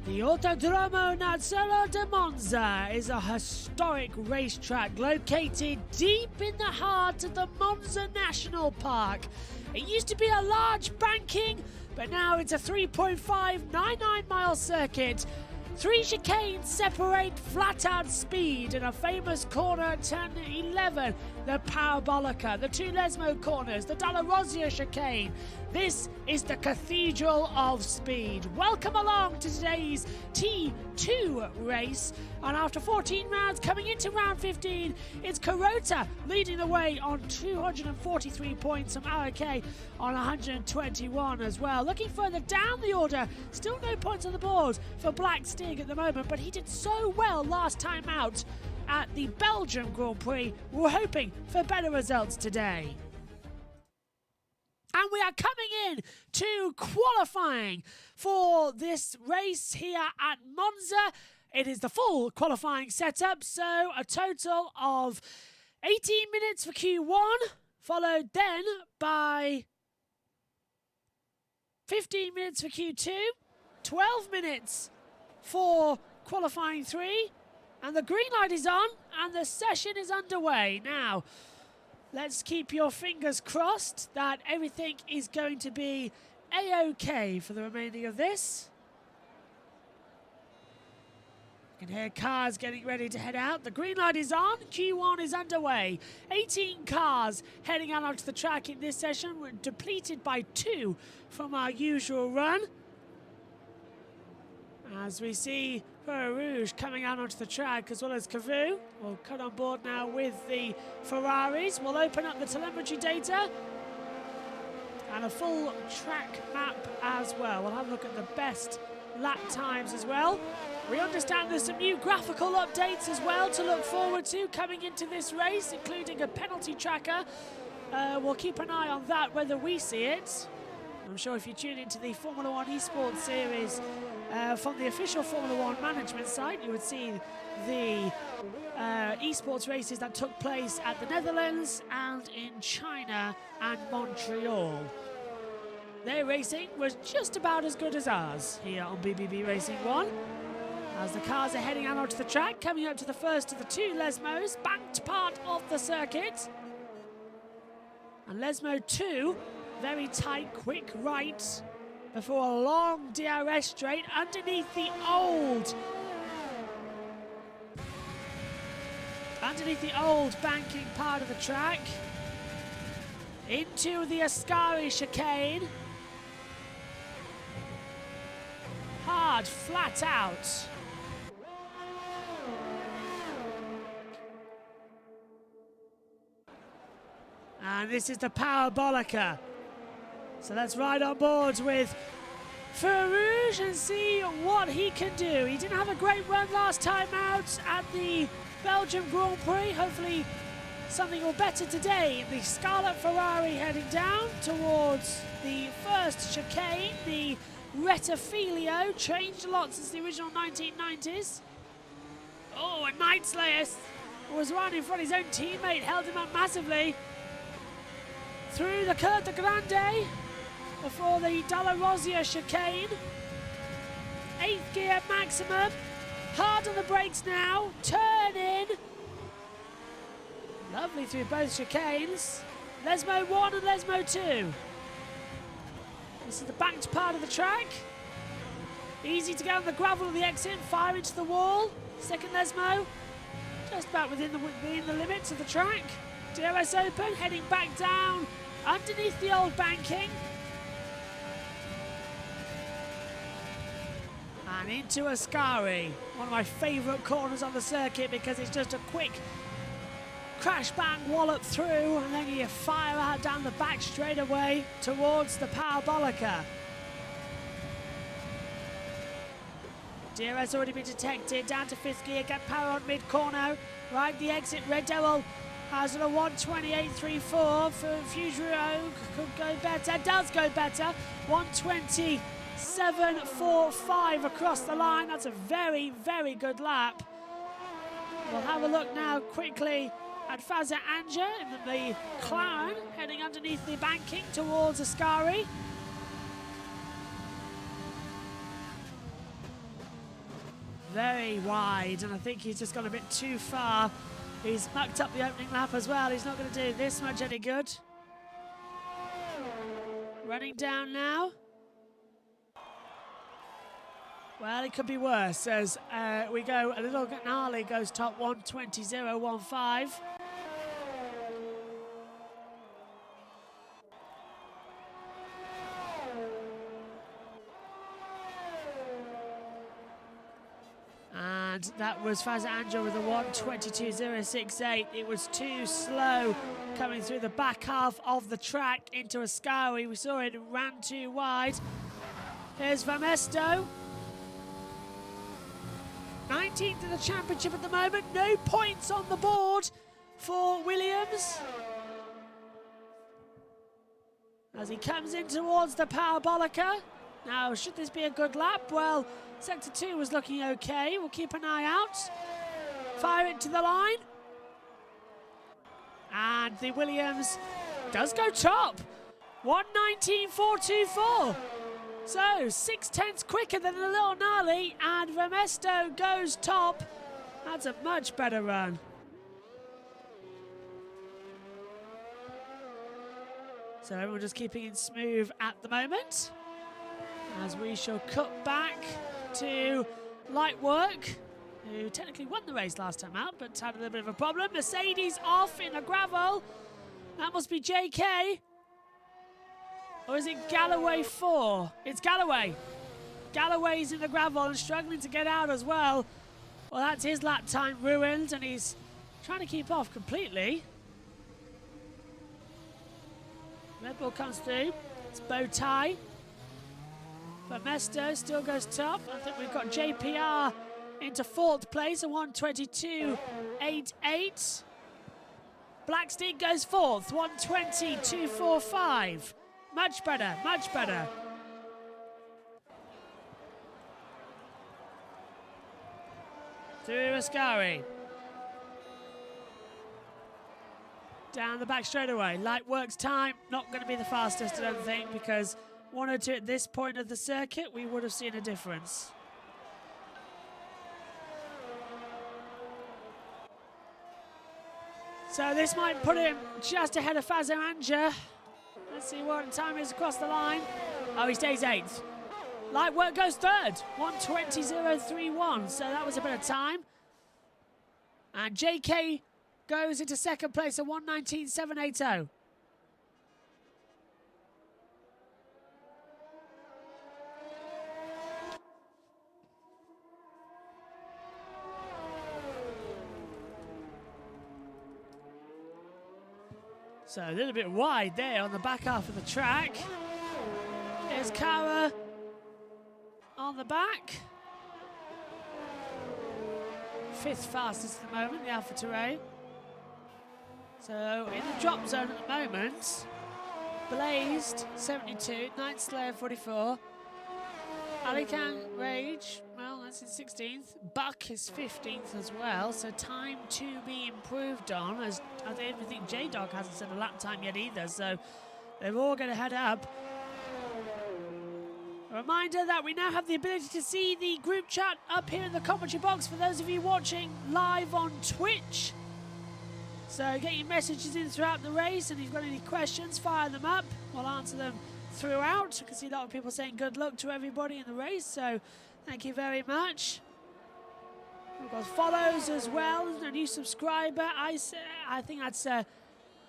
The Autodromo Nazionale di Monza is a historic racetrack located deep in the heart of the Monza National Park. It used to be a large banking, but now it's a 3.599-mile circuit. 3 chicanes separate flat-out speed in a famous corner at turn 11, the Parabolica, the 2 Lesmo corners, the Dalla Rosia chicane. This is the Cathedral of Speed. Welcome along to today's T2 race. And after 14 rounds, coming into round 15, it's Carota leading the way on 243 points from RK on 121 as well. Looking further down the order, still no points on the board for Black Stig at the moment, but he did so well last time out at the Belgium Grand Prix. We're hoping for better results today. And we are coming in to qualifying for this race here at Monza. It is the full qualifying setup, so a total of 18 minutes for Q1, followed then by 15 minutes for Q2, 12 minutes for qualifying 3, and the green light is on and the session is underway. Now, let's keep your fingers crossed that everything is going to be A-OK for the remaining of this. You can hear cars getting ready to head out. The green light is on. Q1 is underway. 18 cars heading out onto the track in this session. We're depleted by 2 from our usual run. As we see Feu Rouge coming out onto the track, as well as Cavu. We'll cut on board now with the Ferraris. We'll open up the telemetry data and a full track map as well. We'll have a look at the best lap times as well. We understand there's some new graphical updates as well to look forward to coming into this race, including a penalty tracker. We'll keep an eye on that, whether we see it. I'm sure if you tune into the Formula 1 eSports series from the official Formula 1 management site, you would see the eSports races that took place at the Netherlands and in China and Montreal. Their racing was just about as good as ours here on BBB Racing 1. As the cars are heading out onto the track, coming up to the first of the 2 Lesmos, banked part of the circuit. And Lesmo 2, very tight, quick right before a long DRS straight underneath the old banking part of the track. Into the Ascari chicane. Hard, flat out. And this is the Parabolica. So let's ride on board with Feu Rouge and see what he can do. He didn't have a great run last time out at the Belgium Grand Prix. Hopefully something will better today. The Scarlet Ferrari heading down towards the first chicane. The Rettifilio changed a lot since the original 1990s. Oh, and Night Slayer was running in front of his own teammate, held him up massively. Through the Curve de Grande before the Dalla Rosia chicane. 8th gear maximum. Hard on the brakes now. Turn in. Lovely through both chicanes. Lesmo 1 and Lesmo 2. This is the banked part of the track. Easy to get on the gravel of the exit and fire into the wall. Second Lesmo. Just about within the limits of the track. DRS open, heading back down underneath the old banking. And into Ascari, one of my favourite corners on the circuit because it's just a quick crash bang wallop through and then you fire out down the back straight away towards the Parabolica. DRS already been detected, down to 5th gear, get power on mid-corner, right the exit, Red Devil has a 128.34 for Fugero, could go better, does go better, 127.45 across the line. That's a very, very good lap. We'll have a look now quickly at Faza Anja in the Clown, heading underneath the banking towards Ascari. very wide, and I think he's just gone a bit too far. He's mucked up the opening lap as well. He's not going to do this much any good. Running down now. Well, it could be worse as we go a little gnarly, goes top 120.015. And that was Fazza Angel with a 122.068. It was too slow coming through the back half of the track into Ascari. We saw it ran too wide. Here's Vermesto. 19th in the championship at the moment. No points on the board for Williams. As he comes in towards the Parabolica. Now, should this be a good lap? Well, Sector 2 was looking okay. We'll keep an eye out. Fire it to the line. And the Williams does go top. 119.424. So, 0.6 quicker than a little gnarly, and Vermesto goes top. That's a much better run. So everyone just keeping it smooth at the moment. As we shall cut back to Light Work, who technically won the race last time out, but had a little bit of a problem. Mercedes off in a gravel. That must be JK. Or is it Galloway 4? It's Galloway. Galloway's in the gravel and struggling to get out as well. Well, that's his lap time ruined, and he's trying to keep off completely. Red Bull comes through. It's bow tie. But Mesto still goes top. I think we've got JPR into 4th place, a 122.88. Blackstein goes 4th, 120.245. Much better, much better. Through Ascari. Down the back straightaway. Light Works time, not going to be the fastest, I don't think, because 102 at this point of the circuit, we would have seen a difference. So this might put him just ahead of Fazza Angel. Let's see what time is across the line. Oh, he stays 8th. Light Work goes 3rd, 120.031, so that was a bit of time. And JK goes into 2nd place at 119.780. So a little bit wide there on the back half of the track. Here's Kara on the back. 5th fastest at the moment, the Alpha Terrain. So in the drop zone at the moment, Blazed 72, 9th Slayer 44. Alican Rage, well, that's his 16th. Buck is 15th as well, so time to be improved on, as I don't think J-Dog hasn't set a lap time yet either, so they're all going to head up. A reminder that we now have the ability to see the group chat up here in the commentary box for those of you watching live on Twitch. So get your messages in throughout the race, and if you've got any questions, fire them up. We'll answer them throughout. I can see a lot of people saying good luck to everybody in the race, so thank you very much. We've got follows as well, a new subscriber, I think that's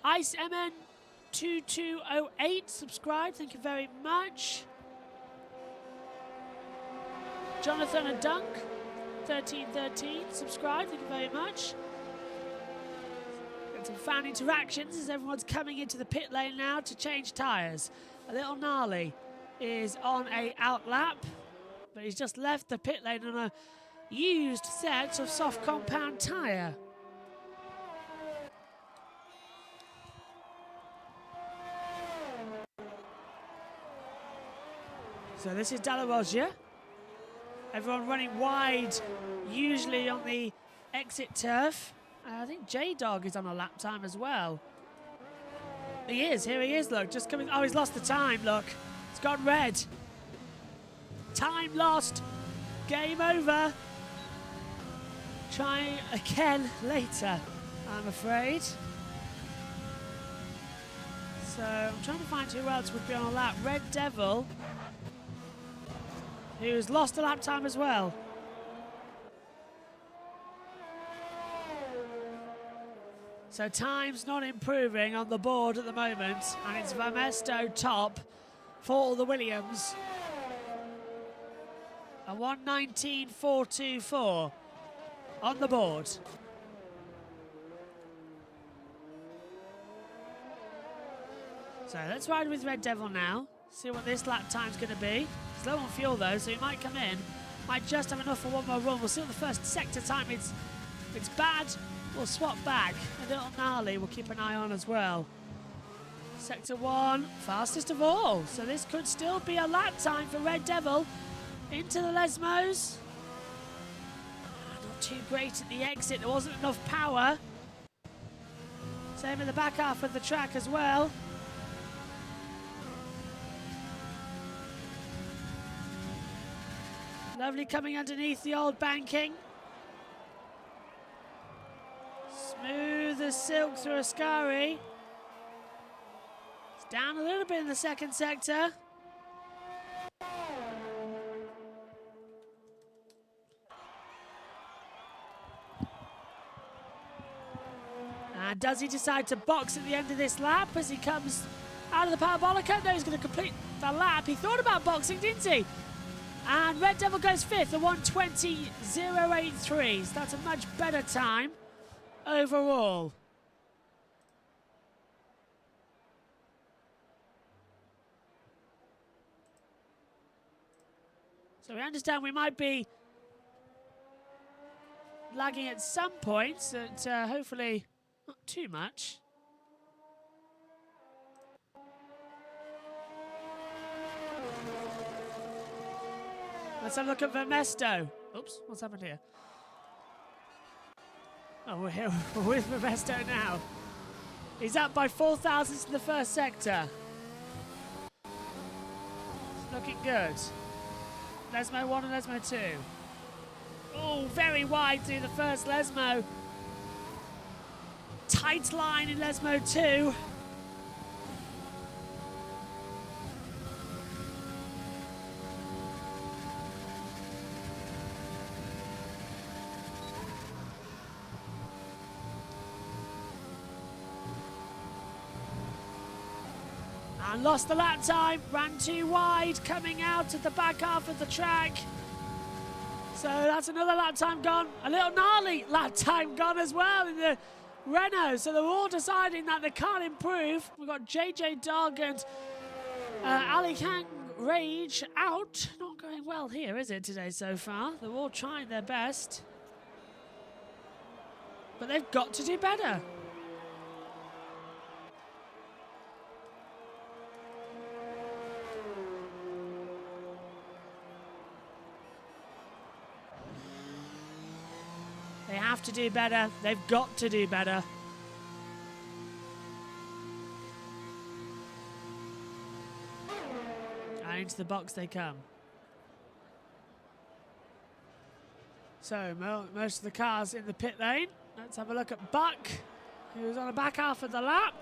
IceMN2208 subscribed, thank you very much. Jonathan and Dunk 1313 subscribed, thank you very much. Got some fan interactions as everyone's coming into the pit lane now to change tyres. A little gnarly is on a out lap, but he's just left the pit lane on a used set of soft compound tyre. So this is Dalarosia. Everyone running wide, usually on the exit turf. I think J-Dog is on a lap time as well. He is, here he is, look, just coming. Oh, he's lost the time, look. It's gone red. Time lost. Game over. Try again later, I'm afraid. So I'm trying to find who else would be on a lap. Red Devil, who's lost a lap time as well. So time's not improving on the board at the moment, and it's Vermesto top for the Williams. A 1:19.424 on the board. So let's ride with Red Devil now. See what this lap time's going to be. He's low on fuel though, so he might come in. Might just have enough for one more run. We'll see what the first sector time is. If it's bad, we'll swap back. A little gnarly we'll keep an eye on as well. Sector 1, fastest of all. So this could still be a lap time for Red Devil. Into the Lesmos. Not too great at the exit. There wasn't enough power. Same in the back half of the track as well. Lovely coming underneath the old banking. Smooth as silk through Ascari. It's down a little bit in the second sector. And does he decide to box at the end of this lap as he comes out of the parabolica? No, he's going to complete the lap. He thought about boxing, didn't he? And Red Devil goes fifth, a 1:20.083. So that's a much better time overall. So we understand we might be lagging at some points, but hopefully not too much. Let's have a look at Vermesto. Oops, what's happened here? Oh, we're here with Vermesto now. He's up by 4 thousandths in the first sector. It's looking good. Lesmo 1 and Lesmo 2. Oh, very wide through the first Lesmo. Tight line in Lesmo 2. And lost the lap time, ran too wide, coming out at the back half of the track. So that's another lap time gone. A little gnarly lap time gone as well in the Renault. So they're all deciding that they can't improve. We've got JJ Dog and Ali Kang Rage out. Not going well here, is it, today so far? They're all trying their best. But they've got to do better. They have to do better. They've got to do better. And into the box they come. So most of the cars in the pit lane. Let's have a look at Buck, who's on the back half of the lap.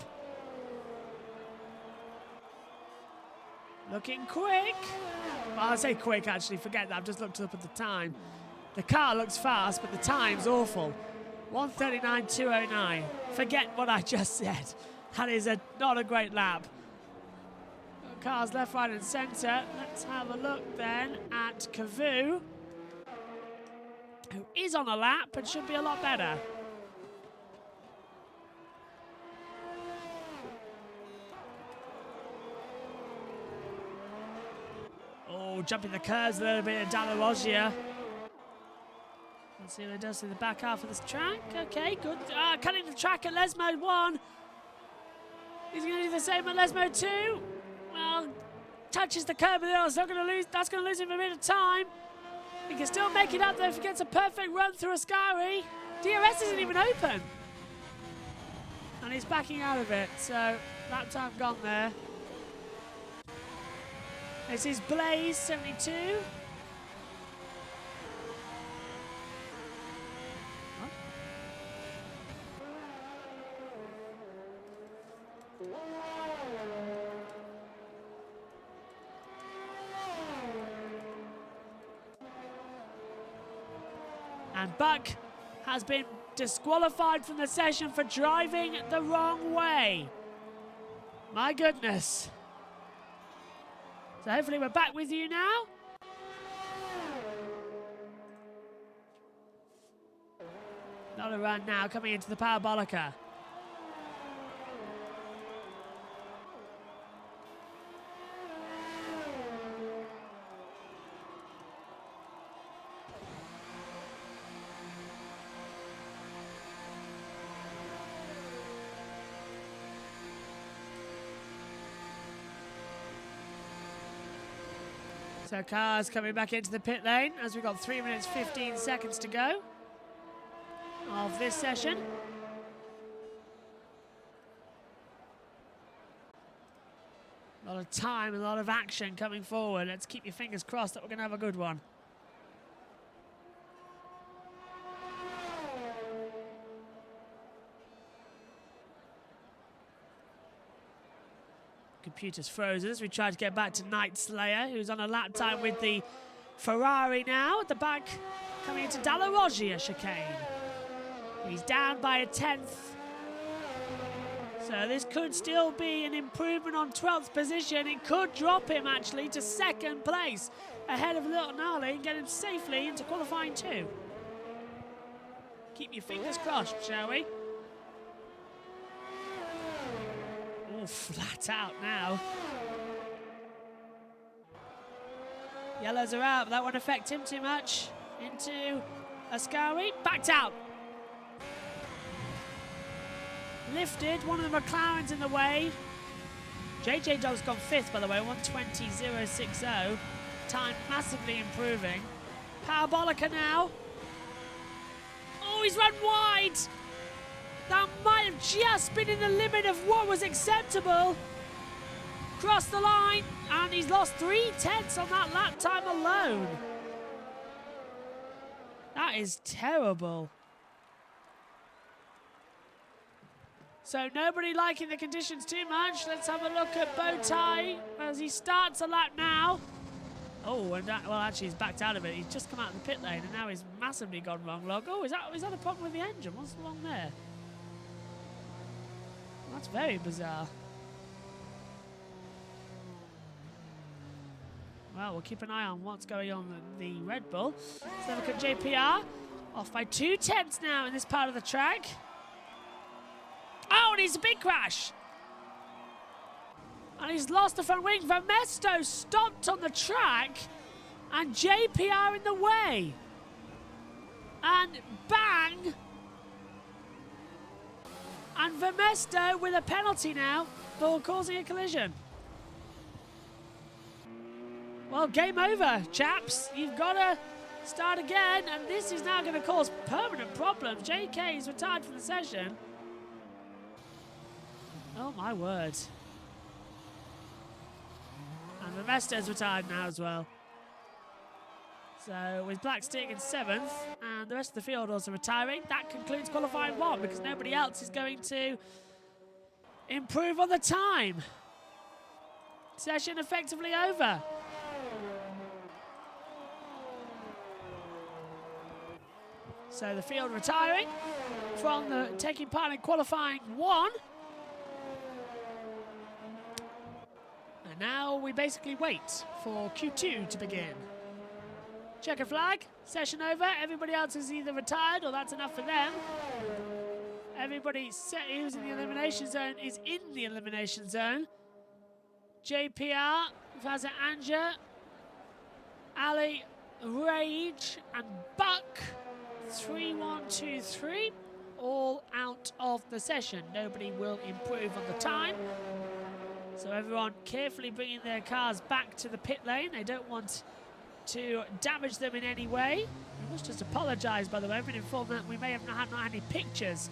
Looking quick. Well, I say quick actually, forget that. I've just looked up at the time. The car looks fast, but the time's awful. 1:39.209. Forget what I just said. That is not a great lap. Cars left, right and centre. Let's have a look then at Cavu, who is on a lap and should be a lot better. Oh, jumping the curves a little bit in Dall'Orolgia. Let's see what it does to the back half of this track. Okay, good. Cutting the track at Les Mode 1. He's going to do the same at Les Mode 2. Well, touches the curb, but that's going to lose. That's going to lose him a bit of time. He can still make it up though if he gets a perfect run through Ascari. DRS isn't even open. And he's backing out of it, so lap time gone there. This is Blaze 72. And Buck has been disqualified from the session for driving the wrong way. My goodness. So hopefully we're back with you now. Not a run now coming into the Parabolica. So cars coming back into the pit lane as we've got 3 minutes 15 seconds to go of this session. A lot of time, a lot of action coming forward. Let's keep your fingers crossed that we're going to have a good one. Computer's frozen as we try to get back to Night Slayer, who's on a lap time with the Ferrari now at the back, coming into Dalla Roggia chicane. He's down by a 10th. So this could still be an improvement on 12th position. It could drop him actually to 2nd place ahead of Little Gnarly and get him safely into qualifying 2. Keep your fingers crossed, shall we? Oh, flat out now. Yellows are out, but that won't affect him too much. Into Ascari, backed out. Lifted, one of the McLarens in the way. JJ Dobbs gone 5th, by the way, 1:20.060. Time massively improving. Parabolica now. Oh, he's run wide. That might have just been in the limit of what was acceptable. Crossed the line, and he's lost 3/10 on that lap time alone. That is terrible. So nobody liking the conditions too much. Let's have a look at Bowtie as he starts a lap now. Oh, and that, well, actually, he's backed out of it. He's just come out of the pit lane, and now he's massively gone wrong log. Oh, is that a problem with the engine? What's wrong there? Well, that's very bizarre. Well, we'll keep an eye on what's going on with the Red Bull. Let's have a look at JPR. Off by 2/10 now in this part of the track. Oh, and he's a big crash. And he's lost the front wing. Vermesto stopped on the track and JPR in the way. And bang. And Vermesto with a penalty now for causing a collision. Well, game over, chaps. You've got to start again, and this is now going to cause permanent problems. JK is retired from the session. Oh, my word. And Vermester's retired now as well. So, with Blackstick in 7th, and the rest of the field also retiring, that concludes qualifying 1, because nobody else is going to improve on the time. Session effectively over. So the field retiring from the taking part in qualifying 1. And now we basically wait for Q2 to begin. Checker flag, session over. Everybody else is either retired or that's enough for them. Everybody who's in the elimination zone is in the elimination zone. JPR, Vaza Anja, Ali, Rage, and Buck. 3, 1, 2, 3, all out of the session. Nobody will improve on the time. So everyone carefully bringing their cars back to the pit lane. They don't want to damage them in any way. We must just apologise, by the way. I've been informed that we may have not had any pictures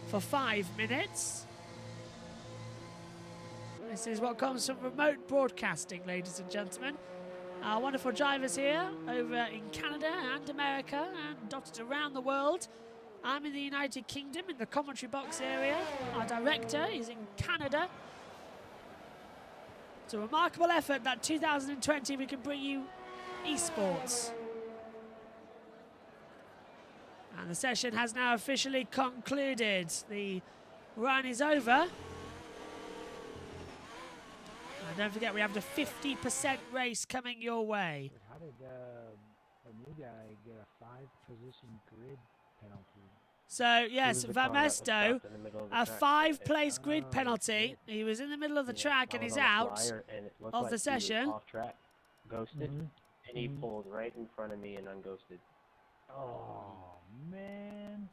for 5 minutes. This is what comes from remote broadcasting, ladies and gentlemen. Our wonderful drivers here over in Canada and America and dotted around the world. I'm in the United Kingdom in the commentary box area. Our director is in Canada. It's a remarkable effort that 2020 we can bring you esports. And the session has now officially concluded. The run is over. And don't forget, we have the 50% race coming your way. How did the new guy get a 5-position grid penalty? So, yes, Vamesto, a 5-place grid penalty. He was in the middle of the track and he's out of the session. Off track, ghosted, and he pulled right in front of me and unghosted. Oh, man.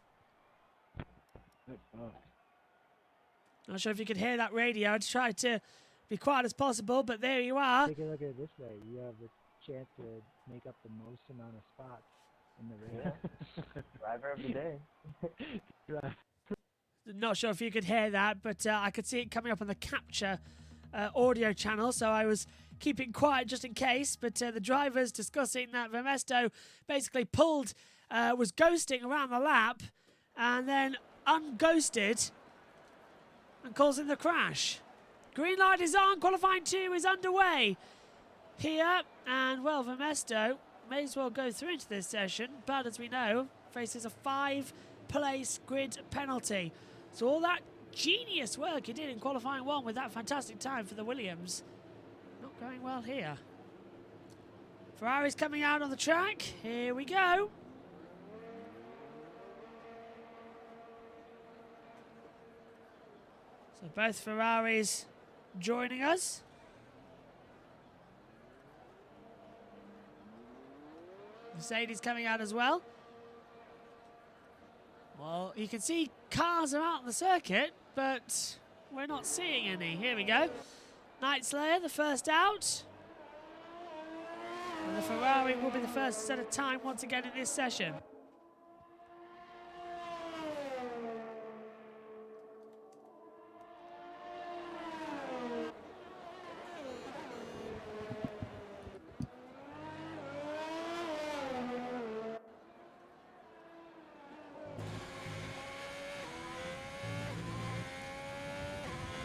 Not sure if you could hear that radio. I tried to be quiet as possible, but there you are. Take a look at it this way. You have the chance to make up the most amount of spots in the race. Yeah. Driver of the day. Not sure if you could hear that, but I could see it coming up on the capture audio channel, so I was keeping quiet just in case. But the drivers discussing that Vamesto basically pulled, was ghosting around the lap, and then unghosted and causing the crash. Green light is on, qualifying 2 is underway here, and well, Vamesto may as well go through into this session, but as we know, faces a 5-place grid penalty. So all that genius work he did in qualifying 1 with that fantastic time for the Williams, not going well here. Ferrari's coming out on the track, here we go. So both Ferraris joining us. Mercedes coming out as well. Well, you can see cars are out on the circuit, but we're not seeing any. Here we go. Night Slayer, the first out. And the Ferrari will be the first set of time once again in this session.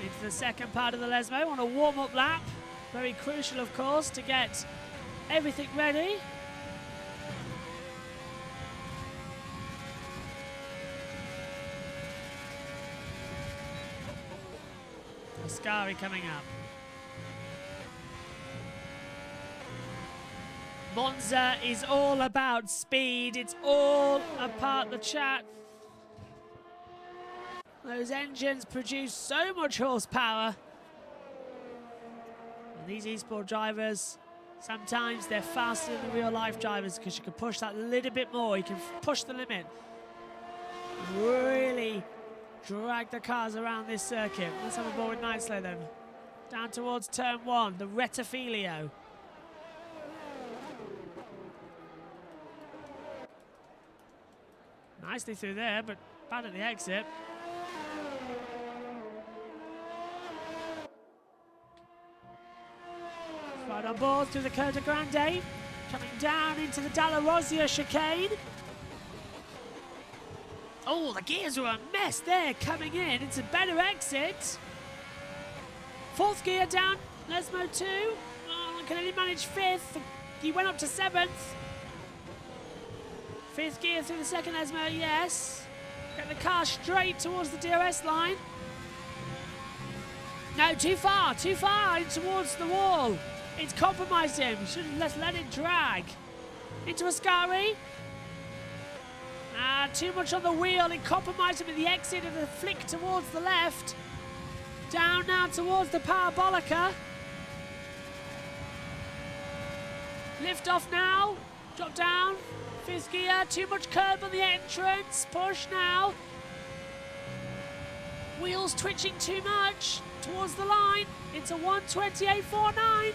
Into the second part of the Lesmo on a warm-up lap. Very crucial, of course, to get everything ready. Ascari coming up. Monza is all about speed. It's all about the chat. Those engines produce so much horsepower. And these eSport drivers, sometimes they're faster than the real life drivers because you can push that little bit more. You can push the limit. Really drag the cars around this circuit. Let's have a ball with Nightslayer then. Down towards turn 1, the Retafilio. Nicely through there, but bad at the exit. Right on board through the Curta Grande, coming down into the Dalla Rosia chicane. Oh, the gears were a mess there coming in. It's a better exit. 4th gear down, Lesmo 2. Oh, can only manage 5th. He went up to 7th. 5th gear through the second Lesmo, yes. Get the car straight towards the DRS line. No, too far towards the wall. It's compromised him. Should have let it drag. Into Ascari. Too much on the wheel. It compromised him at the exit of the flick towards the left. Down now towards the Parabolica. Lift off now. Drop down. 5th gear. Too much curb on the entrance. Push now. Wheels twitching too much. Towards the line. It's a 1:28.49.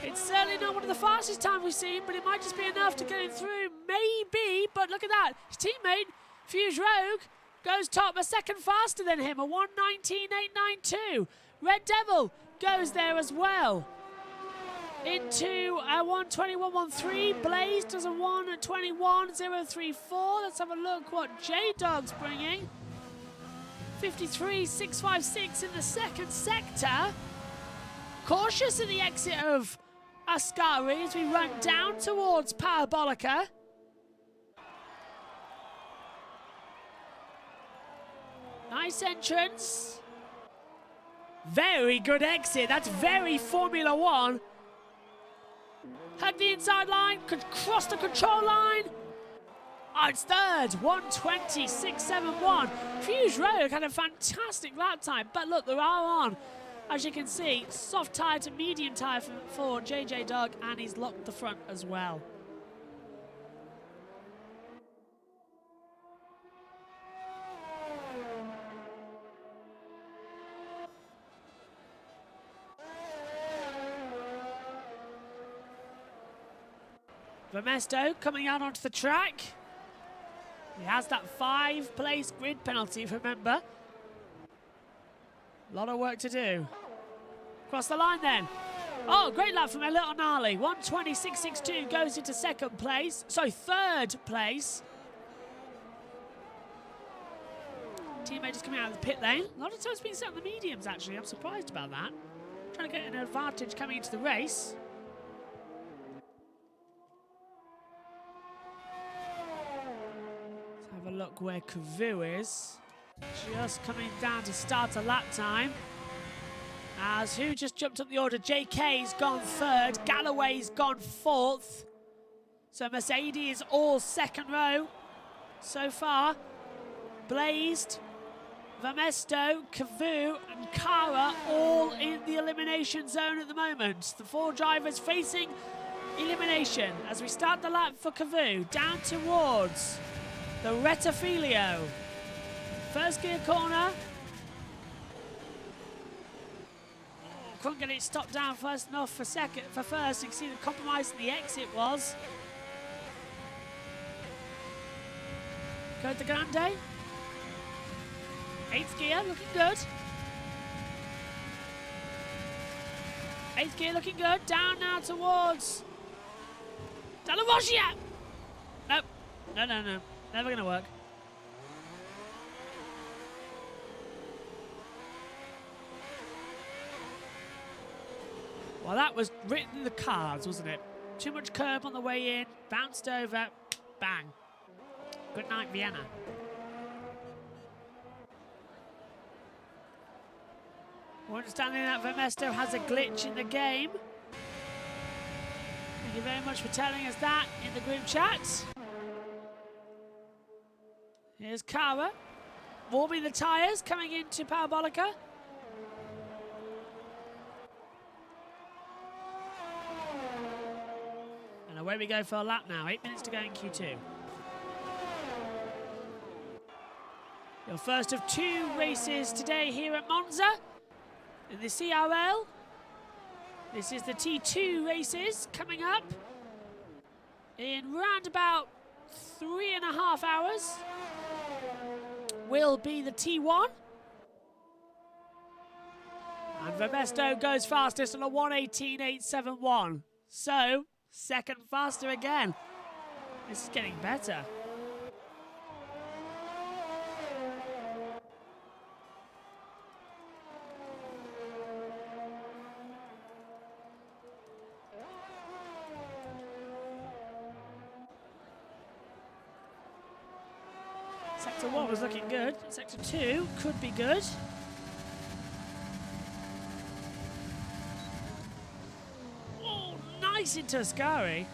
It's certainly not one of the fastest times we've seen, but it might just be enough to get him through. Maybe, but look at that. His teammate, Fuse Rogue, goes top a second faster than him, a 1:19.892. Red Devil goes there as well. Into a 1:21.13. Blaze does a 1:21.034. Let's have a look what J-Dog's bringing. 53.656 in the second sector. Cautious in the exit of Ascari as we run down towards Parabolica. Nice entrance. Very good exit. That's very Formula One. Hug the inside line, could cross the control line. Oh, it's third, 1:26.71. Fuse Rogue had a fantastic lap time, but look, there are on. As you can see, soft tyre to medium tyre for JJ Doug, and he's locked the front as well. Vermesto coming out onto the track. He has that 5-place grid penalty, remember. A lot of work to do. Cross the line then. Oh, great lap from a little gnarly. 1:26.62 goes into second place. So third place. Teammate just coming out of the pit lane. A lot of times being set on the mediums, actually. I'm surprised about that. Trying to get an advantage coming into the race. Let's have a look where Cavu is. Just coming down to start a lap time. As who just jumped up the order? JK's gone third. Galloway's gone fourth. So Mercedes all second row so far. Blazed, Vermesto, Cavu and Cara all in the elimination zone at the moment. The 4 drivers facing elimination as we start the lap for Cavu down towards the Retafilio. First gear corner. Couldn't get it stopped down fast enough for first. You can see the compromise in the exit was. Code the Grande. 8th gear looking good. 8th gear looking good. Down now towards Della Rogia. Nope. No. Never going to work. Well, that was written in the cards, wasn't it? Too much curb on the way in, bounced over, bang. Good night, Vienna. We're understanding that Vermesto has a glitch in the game. Thank you very much for telling us that in the group chat. Here's Cara, warming the tyres, coming into Parabolica. And away we go for a lap now. 8 minutes to go in Q2. Your first of 2 races today here at Monza in the CRL. This is the T2 races coming up in round about 3.5 hours. Will be the T1. And Vermesto goes fastest on a 1:18.871. So, second faster again. This is getting better. Sector 1 was looking good. Sector 2 could be good. Oh, nice into Ascari.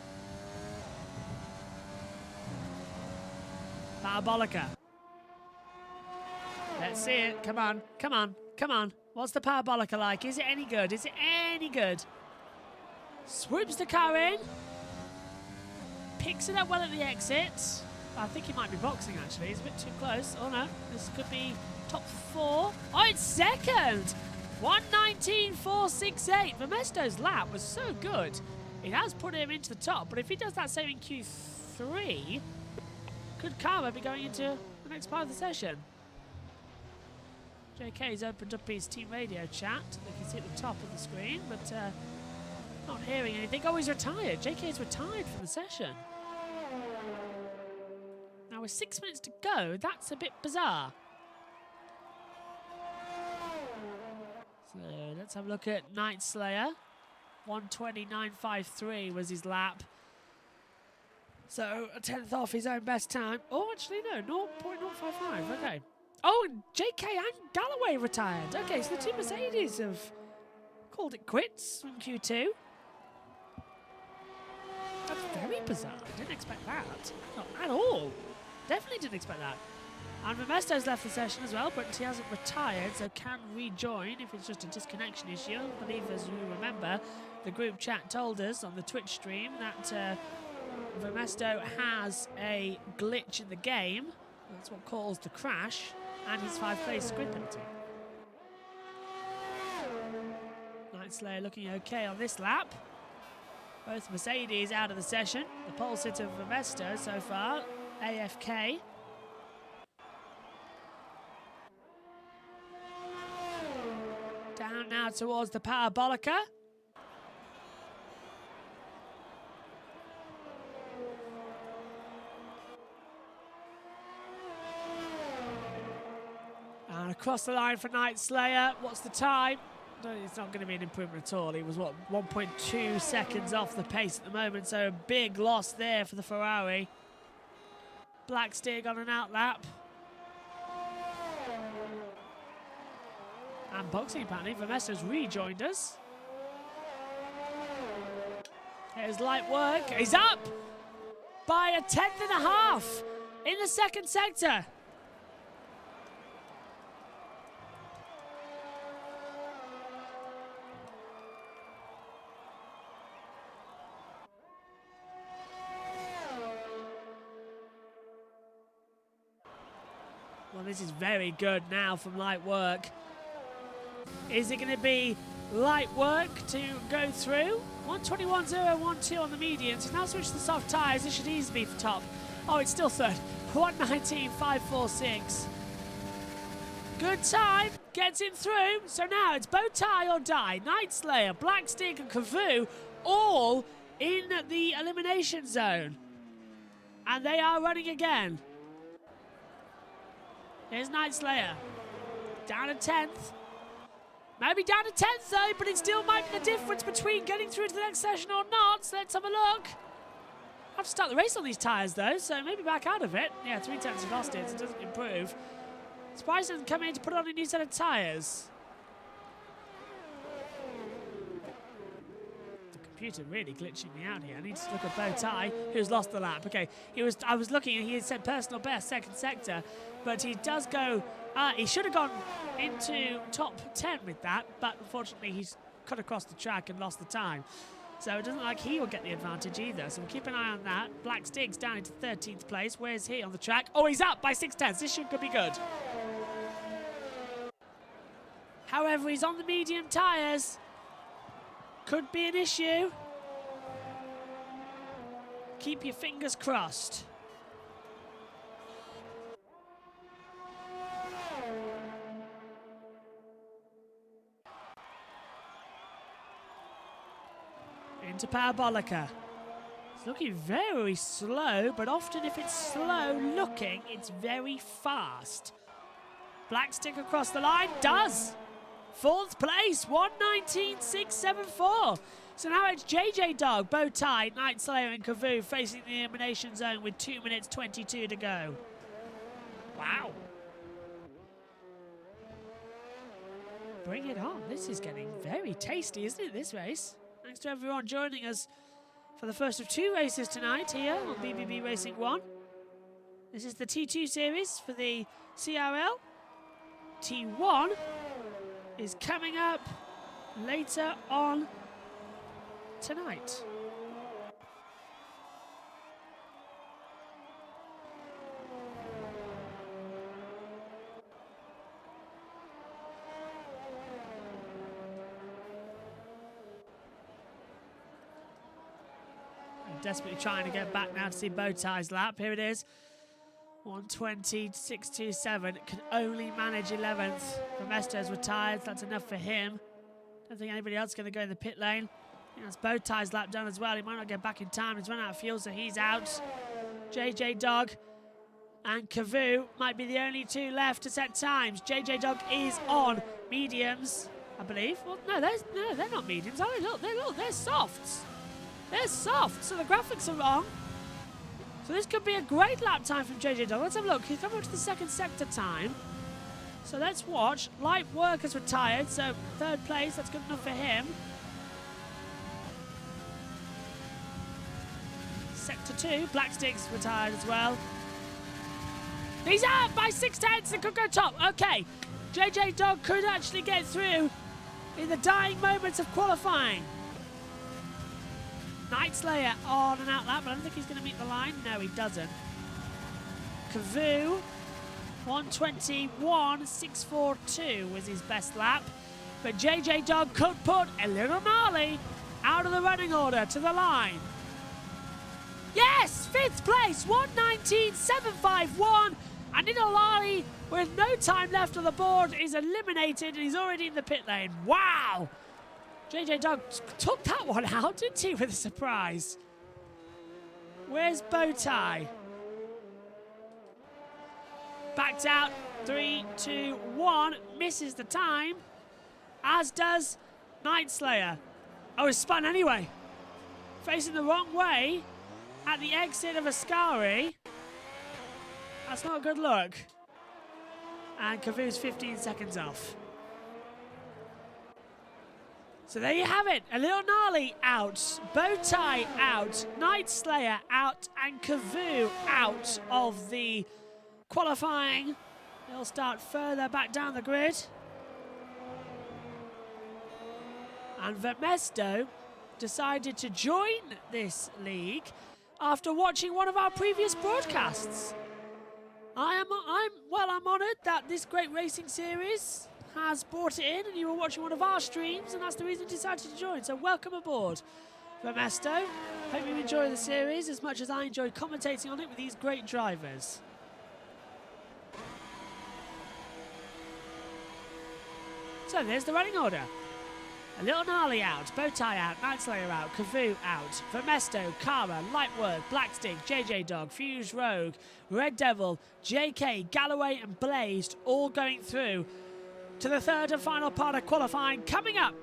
Parabolica. Let's see it. Come on, come on, come on. What's the Parabolica like? Is it any good? Is it any good? Swoops the car in. Picks it up well at the exit. I think he might be boxing, actually. He's a bit too close. Oh, no. This could be top 4. Oh, it's second! 1:19.468. Vermesto's lap was so good. It has put him into the top, but if he does that same in Q3, could Cara be going into the next part of the session? JK's opened up his team radio chat. They can see at the top of the screen, but not hearing anything. Oh, he's retired. JK's retired from the session. Now with 6 minutes to go, that's a bit bizarre. So let's have a look at Night Slayer. 1:29.53 was his lap. So a 10th off his own best time. Oh, actually no, 0.055. Okay. Oh, and JK and Galloway retired. Okay, so the two Mercedes have called it quits in Q2. That's very bizarre. I didn't expect that. Not at all. Definitely didn't expect that. And Ramesto's left the session as well, but he hasn't retired, so can rejoin if it's just a disconnection issue. I believe, as you remember, the group chat told us on the Twitch stream that Ramesto has a glitch in the game. That's what caused the crash, and his 5-place grid penalty. Night Slayer looking okay on this lap. Both Mercedes out of the session. The pole sitter of Ramesto so far, AFK. Down now towards the Parabolica. And across the line for Night Slayer. What's the time? No, it's not going to be an improvement at all. He was, what, 1.2 seconds off the pace at the moment, so a big loss there for the Ferrari. Black Stig on an out lap. And boxing apparently, Vermester's rejoined us. Here's light work. He's up by a 10.5 in the second sector. Well, this is very good now from light work. Is it going to be light work to go through? 121.012 on the medians. He's now switched to the soft tyres. This should easily be for top. Oh, it's still third. 119.546. Good time. Gets him through. So now it's bow tie or die. Night Slayer, Black Stick and Kavoo all in the elimination zone. And they are running again. Here's Night Slayer. Down to 10th. Maybe down to 10th though, but it still might be the difference between getting through to the next session or not. So let's have a look. I have to start the race on these tyres though, so maybe back out of it. Yeah, 3 tenths he lost it, so it doesn't improve. Spice doesn't come in to put on a new set of tyres. The computer really glitching me out here. I need to look at Bow Tie, who's lost the lap. Okay, I was looking and he had said personal best, second sector, but he does go. He should have gone into top 10 with that, but unfortunately he's cut across the track and lost the time. So it doesn't look like he will get the advantage either. So we'll keep an eye on that. Black Stig's down into 13th place. Where's he on the track? Oh, he's up by 6 tenths. This could be good. However, he's on the medium tyres. Could be an issue. Keep your fingers crossed. Into Parabolica. It's looking very slow, but often if it's slow looking, it's very fast. Black Stick across the line, does! 4th place, 119.674. So now it's JJ Dog, Bow Tie, Night Slayer and Kavoo facing the elimination zone with 2 minutes 22 to go. Wow. Bring it on. This is getting very tasty, isn't it, this race? Thanks to everyone joining us for the first of 2 races tonight here on BBB Racing 1. This is the T2 series for the CRL. T1 is coming up later on tonight. Desperately trying to get back now to see Bow Tie's lap. Here it is. 120.627. Can only manage 11th. Ramesto's retired. That's enough for him. Don't think anybody else is going to go in the pit lane. I think that's Bow Tie's lap done as well. He might not get back in time. He's run out of fuel, so he's out. JJ Dog and Kavoo might be the only 2 left to set times. JJ Dog is on mediums, I believe. Well, no, they're not mediums, are they? Look, they're softs. They're soft, so the graphics are wrong. So this could be a great lap time from JJ Dog. Let's have a look. He's coming up to the second sector time. So let's watch. Light Work has retired, so third place, that's good enough for him. Sector 2, Blackstick's retired as well. He's out by 6/10, and could go top. Okay, JJ Dog could actually get through in the dying moments of qualifying. Night Slayer on an out lap, but I don't think he's going to meet the line. No, he doesn't. Kavoo, 1:21.642 was his best lap. But JJ Dog could put a little gnarly out of the running order to the line. Yes, 5th place, 1:19.751. And Inolari, with no time left on the board, is eliminated and he's already in the pit lane. Wow! JJ Dog took that one out, didn't he, with a surprise? Where's Bowtie? Backed out, 3, 2, 1, misses the time, as does Night Slayer. Oh, he's spun anyway. Facing the wrong way at the exit of Ascari. That's not a good look. And Kavoo's 15 seconds off. So there you have it. A little gnarly out. Bowtie out. Night Slayer out. And Kavoo out of the qualifying. They'll start further back down the grid. And Vermesto decided to join this league after watching one of our previous broadcasts. I'm honoured that this great racing series has brought it in and you were watching one of our streams and that's the reason you decided to join. So welcome aboard, Vermesto. Hope you enjoy the series as much as I enjoyed commentating on it with these great drivers. So there's the running order. A little gnarly out, Bowtie out, Night Slayer out, Kavoo out, Vermesto, Kara, Lightwork, Blackstick, JJ Dog, Fuse Rogue, Red Devil, JK, Galloway and Blazed all going through to the third and final part of qualifying coming up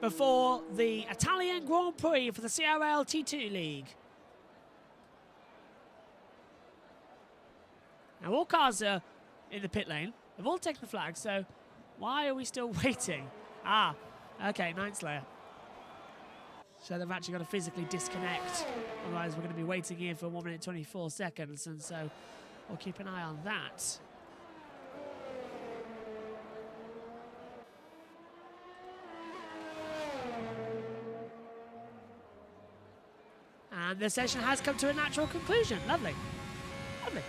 before the Italian Grand Prix for the CRL T2 League. Now all cars are in the pit lane, they've all taken the flag, so why are we still waiting? Okay, Night Slayer. So they've actually got to physically disconnect. Otherwise, we're going to be waiting here for 1 minute 24 seconds. And so we'll keep an eye on that. And the session has come to a natural conclusion. Lovely. Lovely.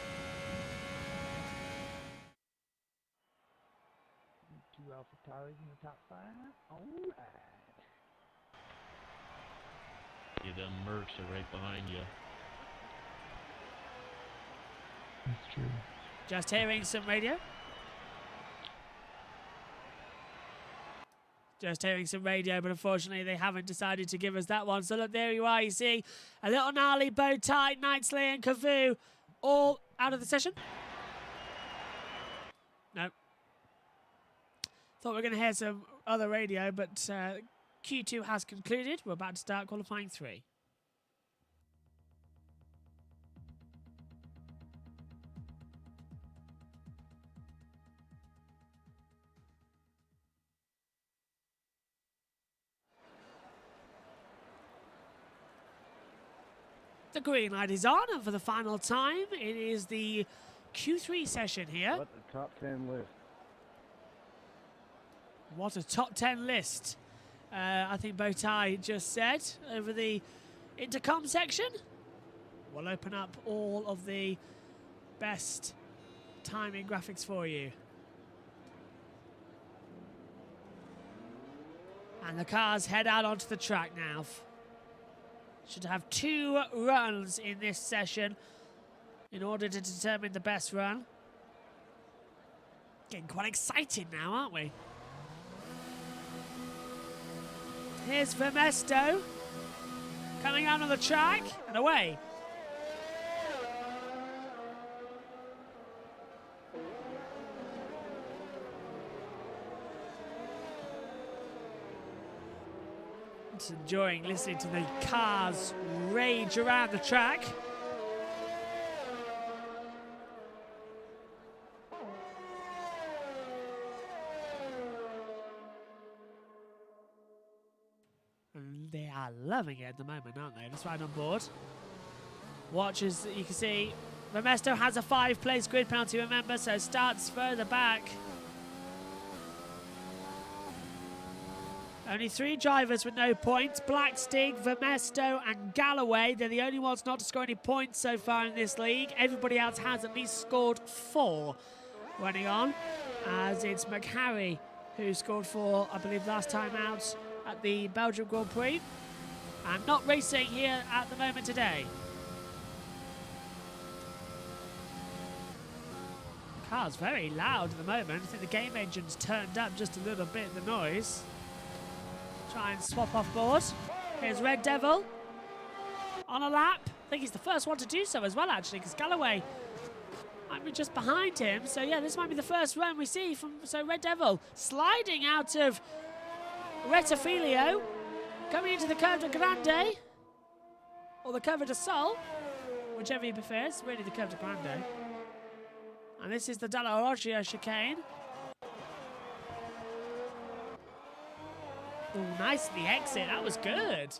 2 Alpha Towers in the top 5. Alright. Yeah, them Mercs are right behind you. That's true. Just hearing some radio. Just hearing some radio, but unfortunately they haven't decided to give us that one. So look, there you are. You see a little gnarly, Bowtie, Night Slayer and Kavoo all out of the session. No. Thought we were going to hear some other radio, but Q2 has concluded. We're about to start qualifying 3. The green light is on, and for the final time, it is the Q3 session here. What the top 10 list? What a top 10 list. I think Bowtie just said over the intercom section. We'll open up all of the best timing graphics for you. And the cars head out onto the track now. Should have 2 runs in this session in order to determine the best run. Getting quite excited now, aren't we? Here's Vermesto coming out on the track and away. Just enjoying listening to the cars rage around the track. are loving it at the moment, aren't they? Just right on board. Watch as you can see, Vermesto has a 5-place grid penalty, remember, so starts further back. Only 3 drivers with no points. Blackstig, Vermesto and Galloway. They're the only ones not to score any points so far in this league. Everybody else has at least scored 4 running on. As it's McHarry who scored 4, I believe, last time out at the Belgium Grand Prix. And not racing here at the moment today. The car's very loud at the moment. I think the game engine's turned up just a little bit, the noise. Try and swap off board. Here's Red Devil on a lap. I think he's the first one to do so as well, actually, because Galloway might be just behind him. So yeah, this might be the first run we see from Red Devil sliding out of Retafilio, coming into the Curve de Grande or the Curve de Sol, whichever he prefers. Really, the Curve de Grande. And this is the Dalla Roggia chicane. Oh, nice the exit. That was good.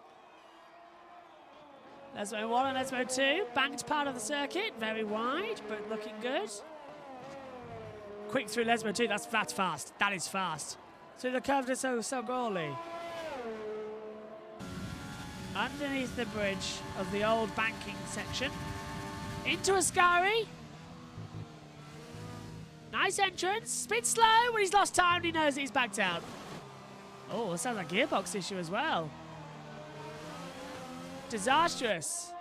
Lesmo 1 and Lesmo 2. Banked part of the circuit. Very wide, but looking good. Quick through Lesmo 2. That's fast. That is fast. Through the Curve de Sogoli. Underneath the bridge of the old banking section. Into Ascari. Nice entrance. Bit slow when he's lost time and he knows he's backed out. Oh, it sounds like a gearbox issue as well. Disastrous.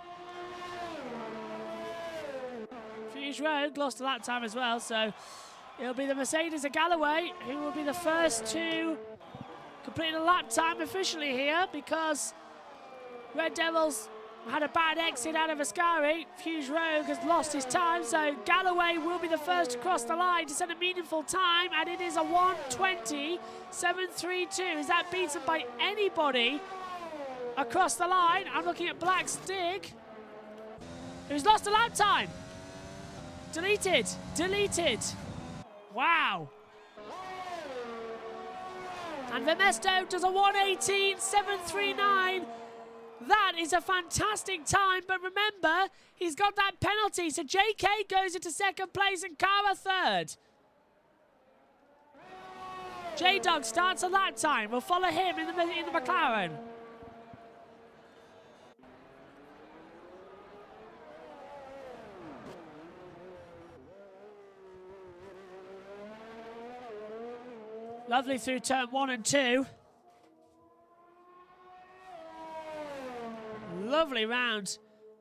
Fuse Rogue lost a lap time as well, so it'll be the Mercedes of Galloway who will be the first to complete a lap time officially here, because Red Devils had a bad exit out of Ascari. Fuse Rogue has lost his time, so Galloway will be the first to cross the line to set a meaningful time, and it is a 1:20.732. Is that beaten by anybody across the line? I'm looking at Blackstig, who's lost a lap time. Deleted. Wow. And Vermesto does a 1:18.739. That is a fantastic time, but remember, he's got that penalty, so JK goes into second place and Kara third. J-Dog starts a lap time. We'll follow him in the McLaren. Lovely through turn 1 and 2. Lovely round.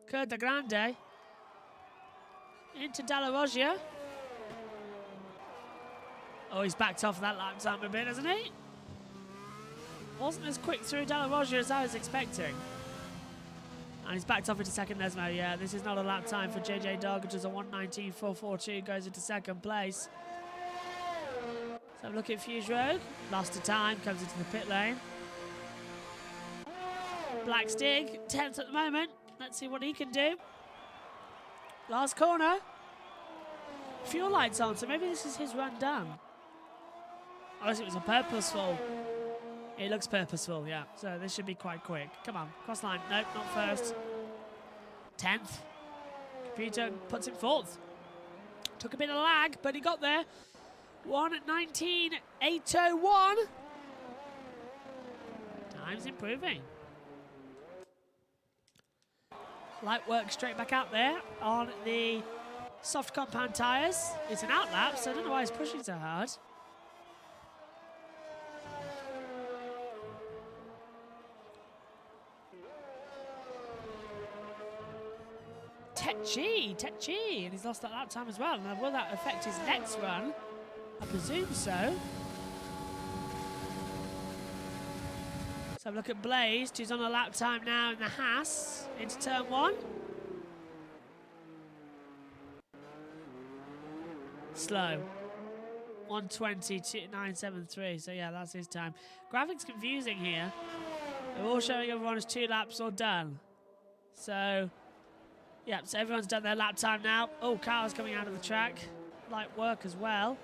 Curve de Grande. Into Dalla Roggia. Oh, he's backed off that lap time a bit, hasn't he? Wasn't as quick through Dalla Roggia as I was expecting. And he's backed off into second, Lesmo. Yeah, this is not a lap time for JJ Dog, which is a 1:19.442, goes into second place. So look at Fuse Rogue. Lost a time, comes into the pit lane. Blackstig, 10th at the moment. Let's see what he can do. Last corner. Fuel lights on, so maybe this is his run done. Unless it was a purposeful. It looks purposeful, yeah. So this should be quite quick. Come on, cross line. Nope, not first. 10th. Computer puts him 4th. Took a bit of lag, but he got there. 1:19.801. Time's improving. Light work straight back out there on the soft compound tyres. It's an outlap, so I don't know why he's pushing so hard. Tetchi, and he's lost that lap time as well. Now, will that affect his next run? I presume so. So look at Blazed, who's on a lap time now in the Haas into turn 1. Slow. 1:20.973. So yeah, that's his time. Graphics confusing here. They're all showing everyone as 2 laps or done. So yeah, so everyone's done their lap time now. Oh, cars coming out of the track. Light work as well.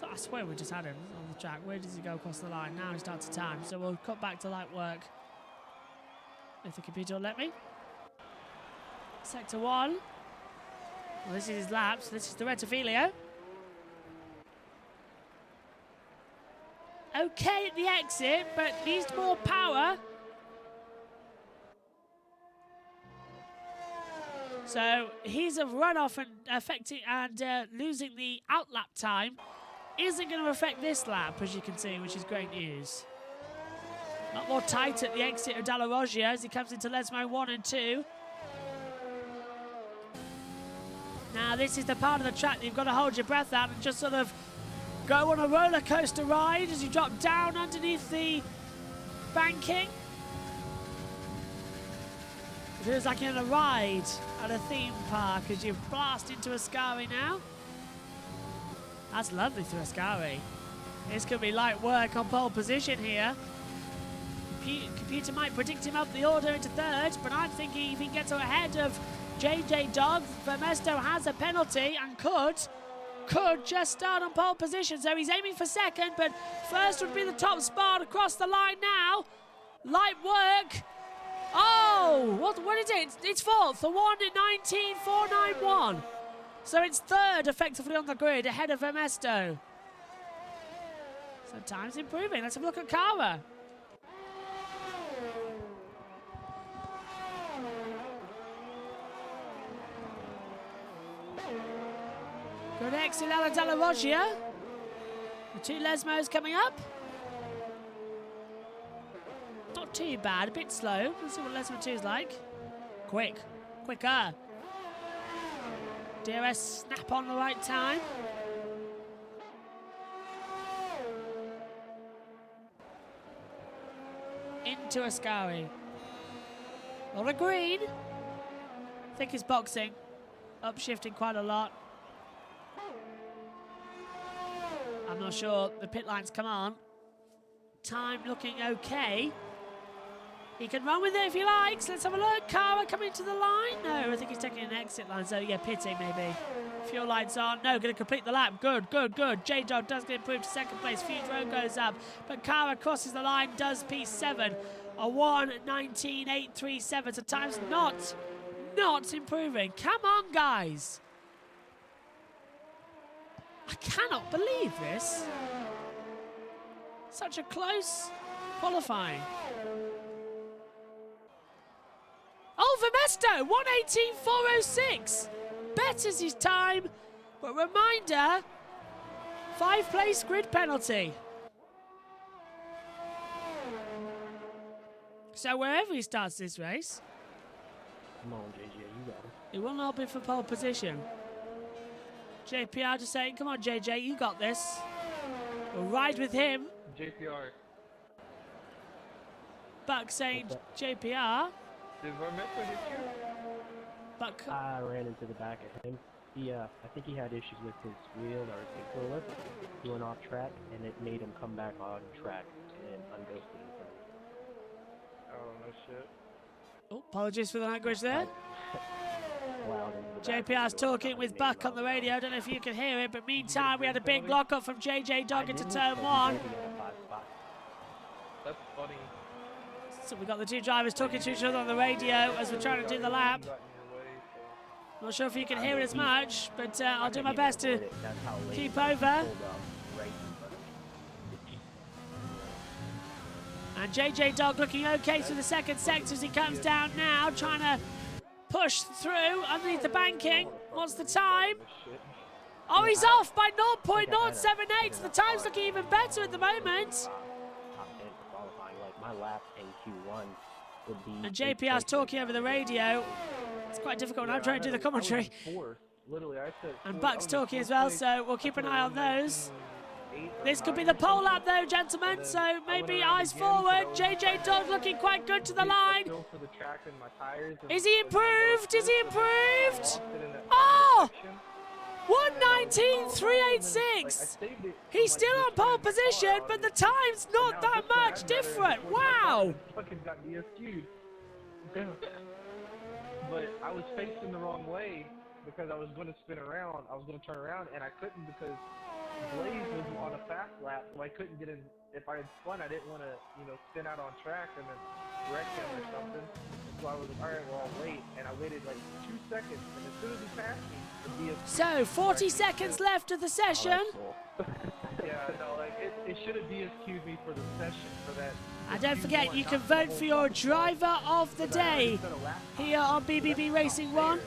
I swear we just had him. on the track. Where does he go across the line? Now he starts a time. So we'll cut back to light work if the computer will let me. Sector 1. Well, this is his lap, so this is the Rettifilio. Okay at the exit, but needs more power. So he's a runoff and affecting and losing the outlap time isn't going to affect this lap, as you can see, which is great news. A lot more tight at the exit of Dalla Roggia as he comes into Lesmo 1 and 2. Now this is the part of the track that you've got to hold your breath at and just sort of go on a roller coaster ride as you drop down underneath the banking. It feels like you're in a ride at a theme park as you blast into Ascari now. That's lovely through Ascari. This could be light work on pole position here. Computer might predict him up the order into third, but I'm thinking if he gets ahead of JJ Dog, Vermesto has a penalty and could just start on pole position. So he's aiming for second, but first would be the top spot across the line now. Light work. Oh, what is it? It's fourth, the 1:19.491. So it's third effectively on the grid ahead of Vermesto. So time's improving. Let's have a look at Cara. Good exit out of Dalla Roggia. The two Lesmos coming up. Not too bad, a bit slow. Let's see what Lesmo 2 is like. Quicker. DRS snap on the right time. Into Ascari. A lot of green. Thick is boxing. Upshifting quite a lot. I'm not sure the pit line's come on. Time looking okay. He can run with it if he likes. Let's have a look. Cara coming to the line. No, I think he's taking an exit line. So, yeah, pitting maybe. Fuel lights on. No, going to complete the lap. Good. J-Dog does get improved to second place. Fuge Road goes up. But Cara crosses the line, does P7. A 1:19.837. So time's not improving. Come on, guys. I cannot believe this. Such a close qualifying. Oh, Vermesto, 1:18.406. Betters his time, but reminder, 5-place grid penalty. So wherever he starts this race, Come on, JJ, you got it. it will not be for pole position. JPR just saying, come on, JJ, you got this. We'll ride with him. JPR. Buck saying, JPR. Did Vermesto hit you? Buck. I ran into the back of him. He, I think he had issues with his wheel or his controller going off track, and it made him come back on track and unghosted in front of me. Oh, no shit. Oh, apologies for the language there. Loud into the back JPR's of the talking door, with made Buck him on the out. radio. I don't know if you can hear it, but meantime, we had a big penalty? lock-up from JJ Dog I into didn't, turn but he 1. said he got a 5 spot. That's funny. So we've got the two drivers talking to each other on the radio as we're trying to do the lap. He got in your way, so. Not sure if you can hear it as much, but I'll do my couldn't best even to avoid it. That's how late keep he over. pulled off right in front of me. And JJ Dog looking okay through the second sector as he comes down now, trying to push through underneath the banking. What's the time? Oh, he's off by 0.078. The time's looking even better at the moment. Top 10 for qualifying. Like my lap in Q1 would be. And JPR's talking over the radio. It's quite difficult when I'm trying to do the commentary. Literally, I said. And Buck's talking as well, so we'll keep an eye on those. This could be the pole lap though, gentlemen, so maybe eyes forward. JJ Dog looking quite good to the line. Is he improved? Is he improved? Oh! 1:19.386. He's still on pole position, but the time's not that much different. Wow! Fucking got DSQ'd. But I was facing the wrong way because I was going to spin around. I was going to turn around, and I couldn't because Blaze was on a fast lap, so I couldn't get in. If I had spun, I didn't want to, spin out on track and then wreck him or something. So I was like, alright, well, I'll wait. And I waited like 2 seconds, and as soon as he passed me, the DSQ. So 40 seconds left of the session. Yeah, no, like, it should have DSQ'd me for the session for that. And don't forget, you can vote for your driver of the day here on BBB Racing 1. In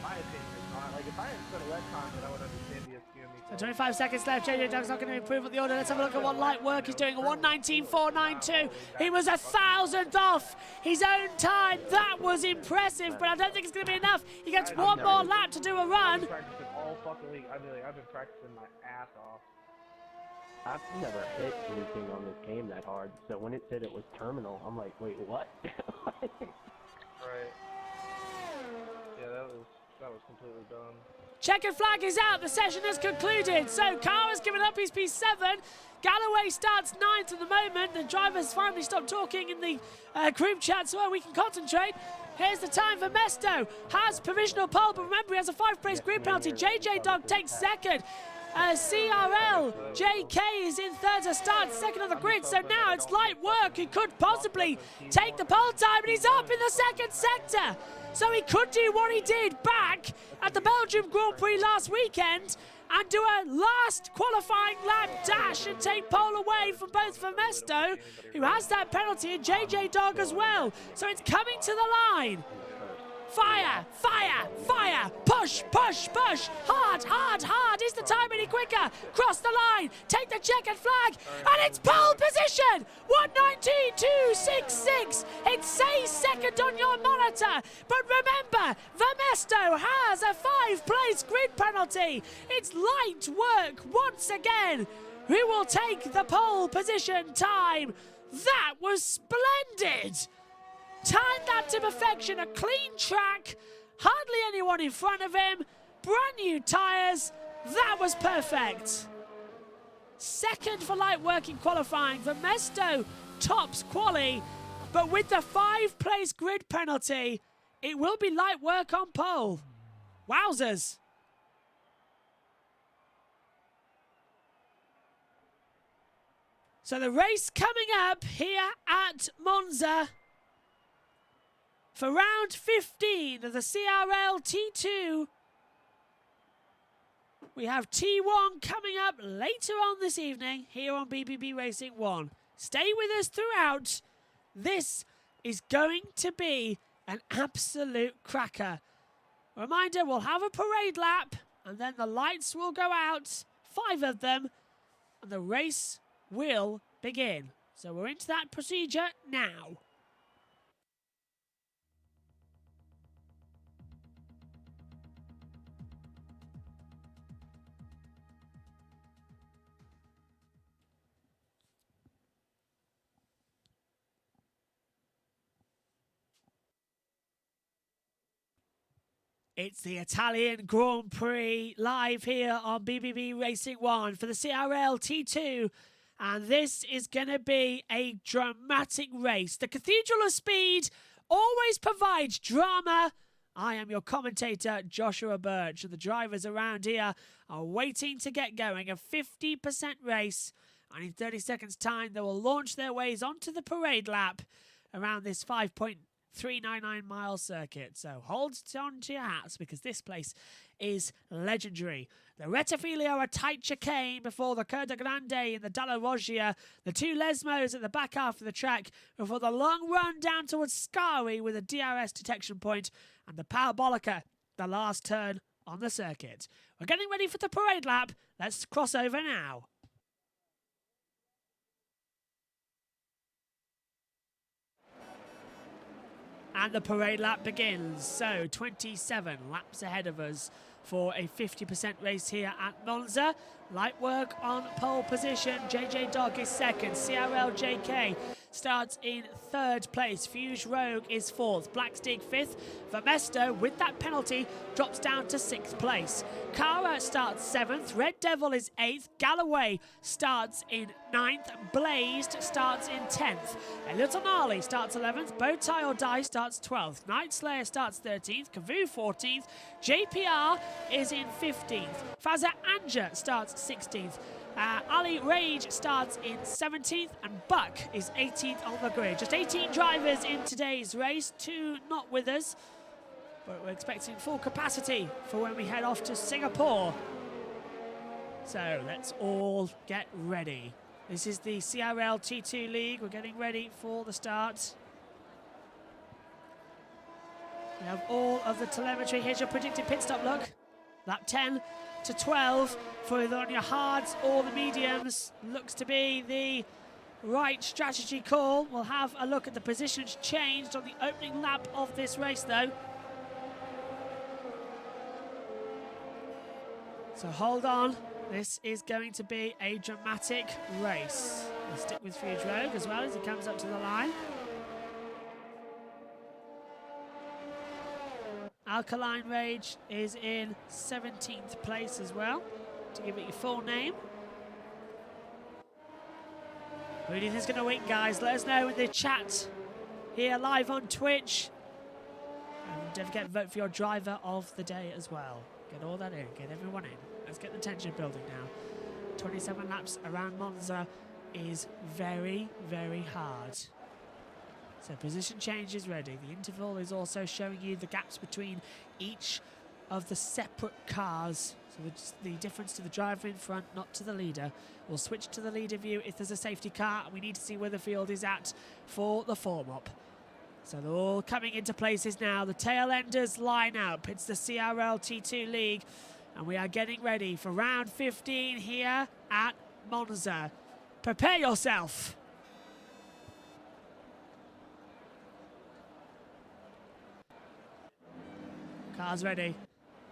my opinion, it's not. Like, if I hadn't spent a lap time, then I would understand DSQing me. So 25 seconds left. JJ Doug's not going to improve on the order. Let's have a look at what light work he's doing. A 1:19.492. He was 1,000th off his own time. That was impressive, but I don't think it's going to be enough. He gets one more lap to do a run. I've been practicing all fucking week. I've been practicing my ass off. I've never hit anything on this game that hard, so when it said it was terminal, I'm like, wait, what? Right. Yeah, that was completely dumb. Checkered flag is out. The session has concluded. So Carr has given up his P7. Galloway starts 9th at the moment. The drivers finally stopped talking in the group chat so we can concentrate. Here's the time for Mesto. Has provisional pole, but remember he has a 5-place grid penalty. JJ Dog takes 2nd. CRL, JK is in 3rd to start 2nd on the grid, so now it's light work. He could possibly take the pole time, and he's up in the 2nd sector. So he could do what he did back at the Belgium Grand Prix last weekend and do a last qualifying lap dash and take pole away from both Vermesto, who has that penalty, and JJ Dog as well. So it's coming to the line. Fire, fire, fire, push, push, push, hard, hard, hard. Is the time any quicker? Cross the line, take the checkered flag, and it's pole position. 1:19.266. It says 2nd on your monitor, but remember, Vermesto has a 5-place grid penalty. It's light work once again. Who will take the pole position time? That was splendid. Timed that to perfection, a clean track, hardly anyone in front of him, brand new tyres, that was perfect. 2nd for light work in qualifying, Vermesto tops quali, but with the 5-place grid penalty, it will be light work on pole. Wowzers. So the race coming up here at Monza. For round 15 of the CRL T2, we have T1 coming up later on this evening here on BBB Racing 1. Stay with us throughout. This is going to be an absolute cracker. Reminder, we'll have a parade lap and then the lights will go out, 5 of them, and the race will begin. So we're into that procedure now. It's the Italian Grand Prix live here on BBB Racing 1 for the CRL T2. And this is going to be a dramatic race. The Cathedral of Speed always provides drama. I am your commentator, Joshua Birch. And the drivers around here are waiting to get going. A 50% race. And in 30 seconds' time, they will launch their ways onto the parade lap around this 5.399 mile circuit. So hold on to your hats because this place is legendary. The Rettifiglio are tight chicane before the Curda Grande in the Dalla Roggia. The 2 Lesmos at the back half of the track before the long run down towards Scari with a DRS detection point and the Parabolica, the last turn on the circuit. We're getting ready for the parade lap. Let's cross over now. And the parade lap begins. So 27 laps ahead of us for a 50% race here at Monza. Light work on pole position. JJ Dog is 2nd. CRL JK starts in 3rd place. Fuse Rogue is 4th. Blackstick 5th. Vermesto, with that penalty, drops down to 6th place. Cara starts 7th. Red Devil is 8th. Galloway starts in 9th. Blazed starts in 10th. A Little Gnarly starts 11th. Bowtie or Die starts 12th. Night Slayer starts 13th. Kavoo 14th. JPR is in 15th. Faza Anja starts 16th. Ali Rage starts in 17th, and Buck is 18th on the grid. Just 18 drivers in today's race, 2 not with us, but we're expecting full capacity for when we head off to Singapore. So let's all get ready. This is the CRL T2 League. We're getting ready for the start. We have all of the telemetry. Here's your predicted pit stop look. Lap 10 to 12 for either on your hards or the mediums. Looks to be the right strategy call. We'll have a look at the positions changed on the opening lap of this race though. So hold on. This is going to be a dramatic race. We'll stick with Fuge Rogue as well as he comes up to the line. Alkaline Rage is in 17th place as well, to give it your full name. Who do you think is going to win, guys? Let us know in the chat here live on Twitch. And don't forget to vote for your driver of the day as well. Get all that in, get everyone in. Let's get the tension building now. 27 laps around Monza is very, very hard. So position change is ready. The interval is also showing you the gaps between each of the separate cars. So the difference to the driver in front, not to the leader. We'll switch to the leader view if there's a safety car. We need to see where the field is at for the form-up. So they're all coming into places now. The tail enders line up. It's the CRL T2 League. And we are getting ready for round 15 here at Monza. Prepare yourself. Car's ready.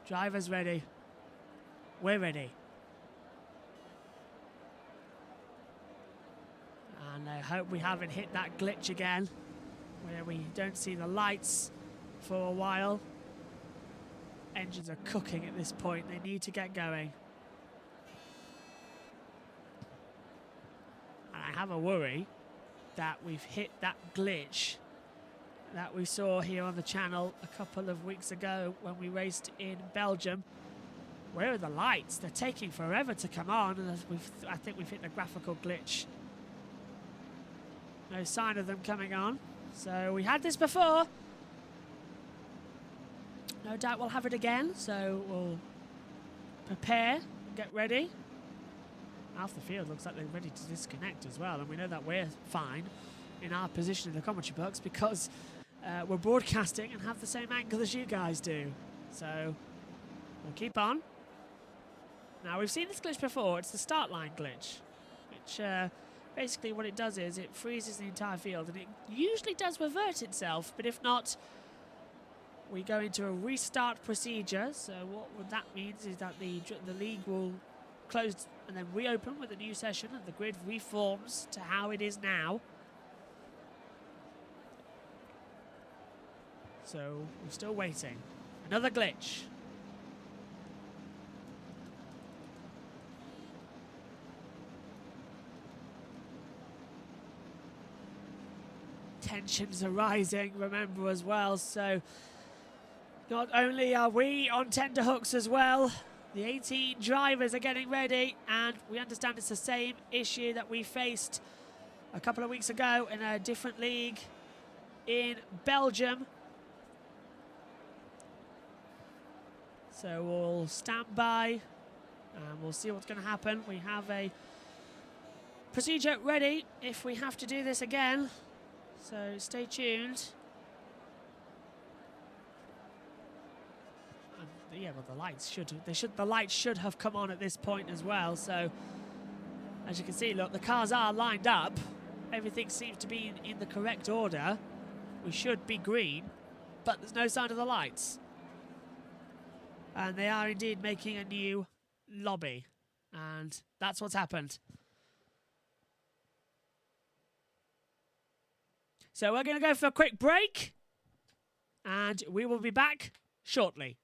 Driver's ready. We're ready. And I hope we haven't hit that glitch again, where we don't see the lights for a while. Engines are cooking at this point. They need to get going. And I have a worry that we've hit that glitch that we saw here on the channel a couple of weeks ago when we raced in Belgium. Where are the lights? They're taking forever to come on, and I think we've hit the graphical glitch. No sign of them coming on. So we had this before. No doubt we'll have it again, so we'll prepare, get ready. Half the field looks like they're ready to disconnect as well, and we know that we're fine in our position in the commentary box because we're broadcasting and have the same angle as you guys do. So we'll keep on. Now we've seen this glitch before. It's the start line glitch, which basically what it does is it freezes the entire field, and it usually does revert itself, but if not, we go into a restart procedure. So what that means is that the league will close and then reopen with a new session, and the grid reforms to how it is now. So we're still waiting. Another glitch. Tensions are rising, remember, as well. So not only are we on tenterhooks as well, the 18 drivers are getting ready, and we understand it's the same issue that we faced a couple of weeks ago in a different league in Belgium. So we'll stand by and we'll see what's going to happen. We have a procedure ready if we have to do this again. So stay tuned. And yeah, well, the lights should have come on at this point as well. So as you can see, look, the cars are lined up. Everything seems to be in the correct order. We should be green, but there's no sign of the lights. And they are indeed making a new lobby. And that's what's happened. So we're going to go for a quick break. And we will be back shortly.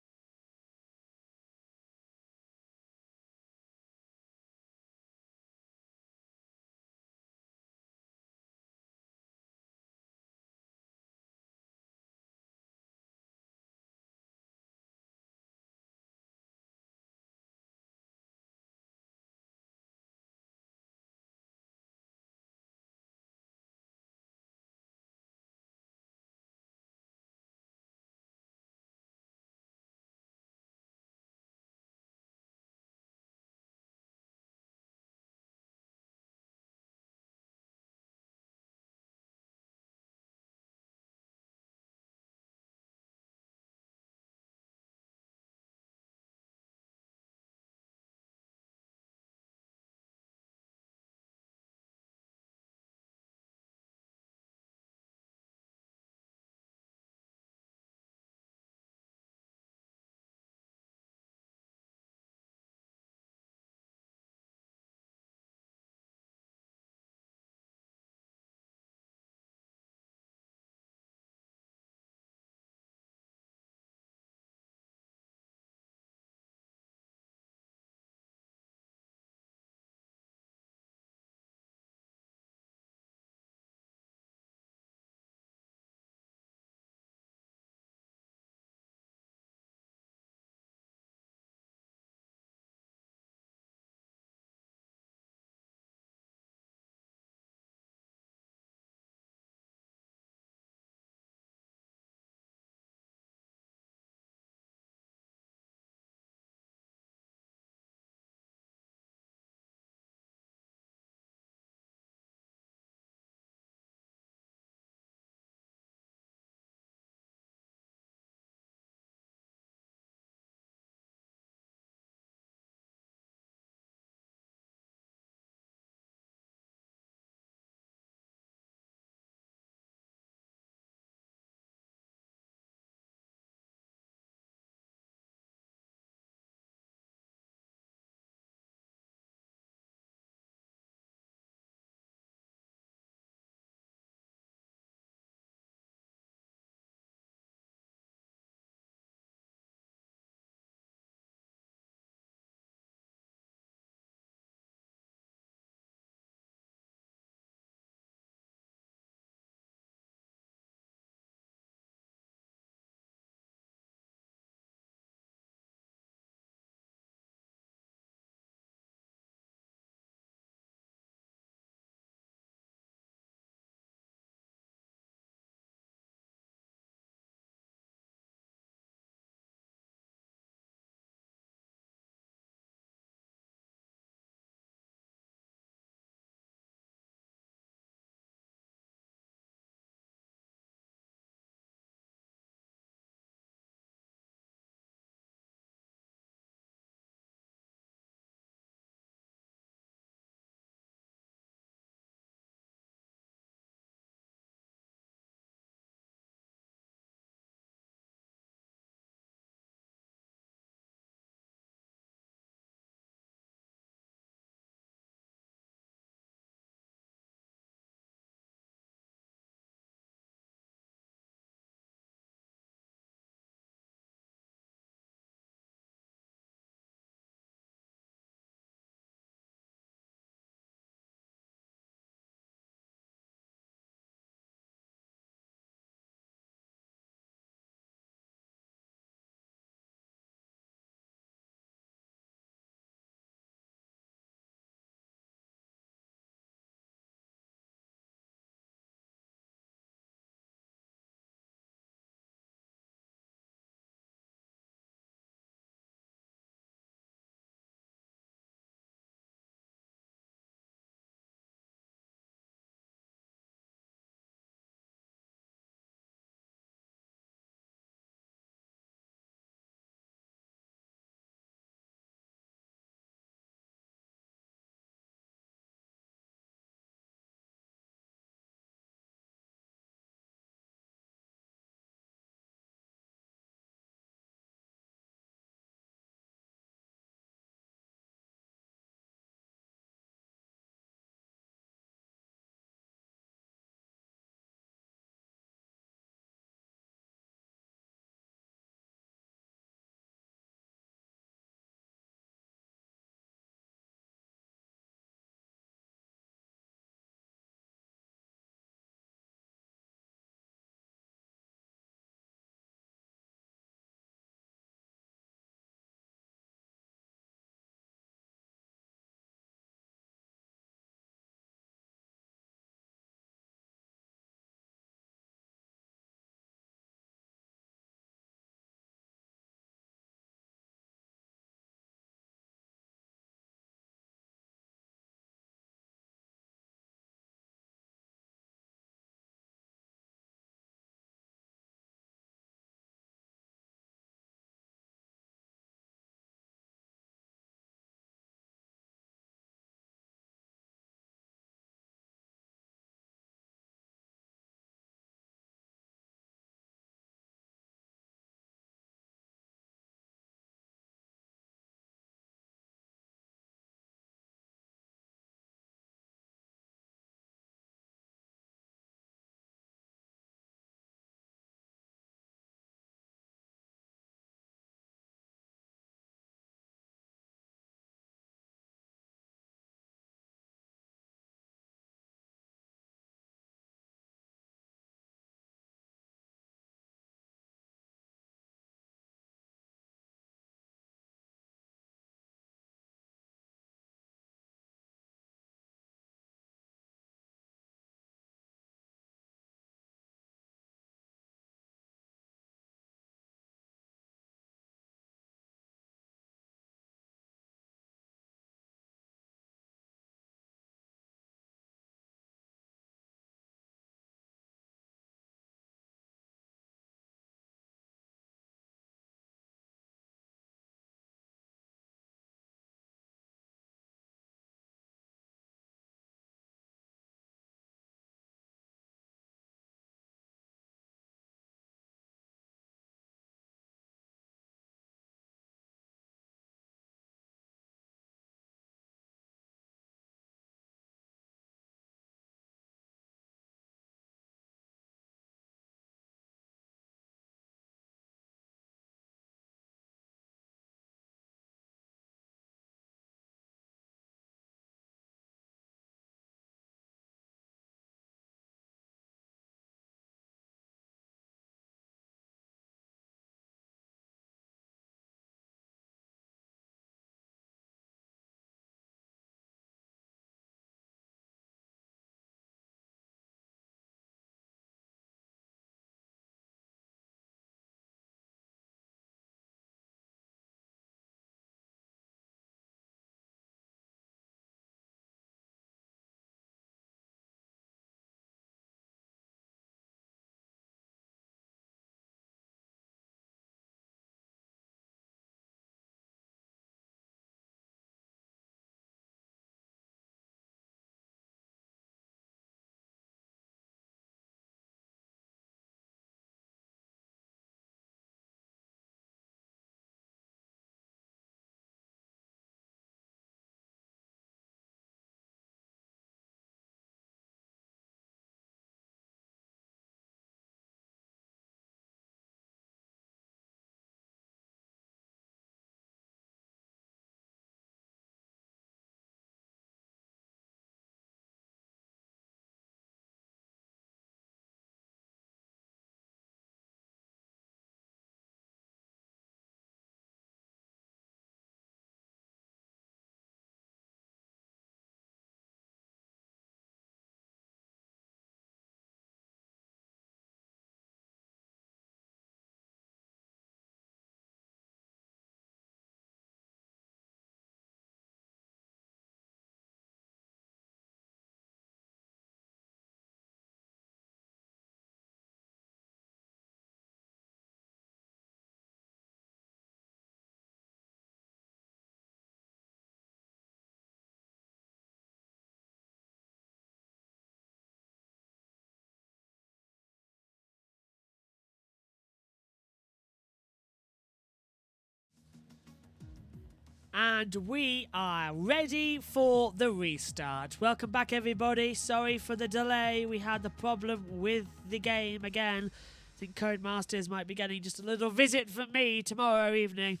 And we are ready for the restart. Welcome back, everybody. Sorry for the delay. We had the problem with the game again. I think Codemasters might be getting just a little visit from me tomorrow evening.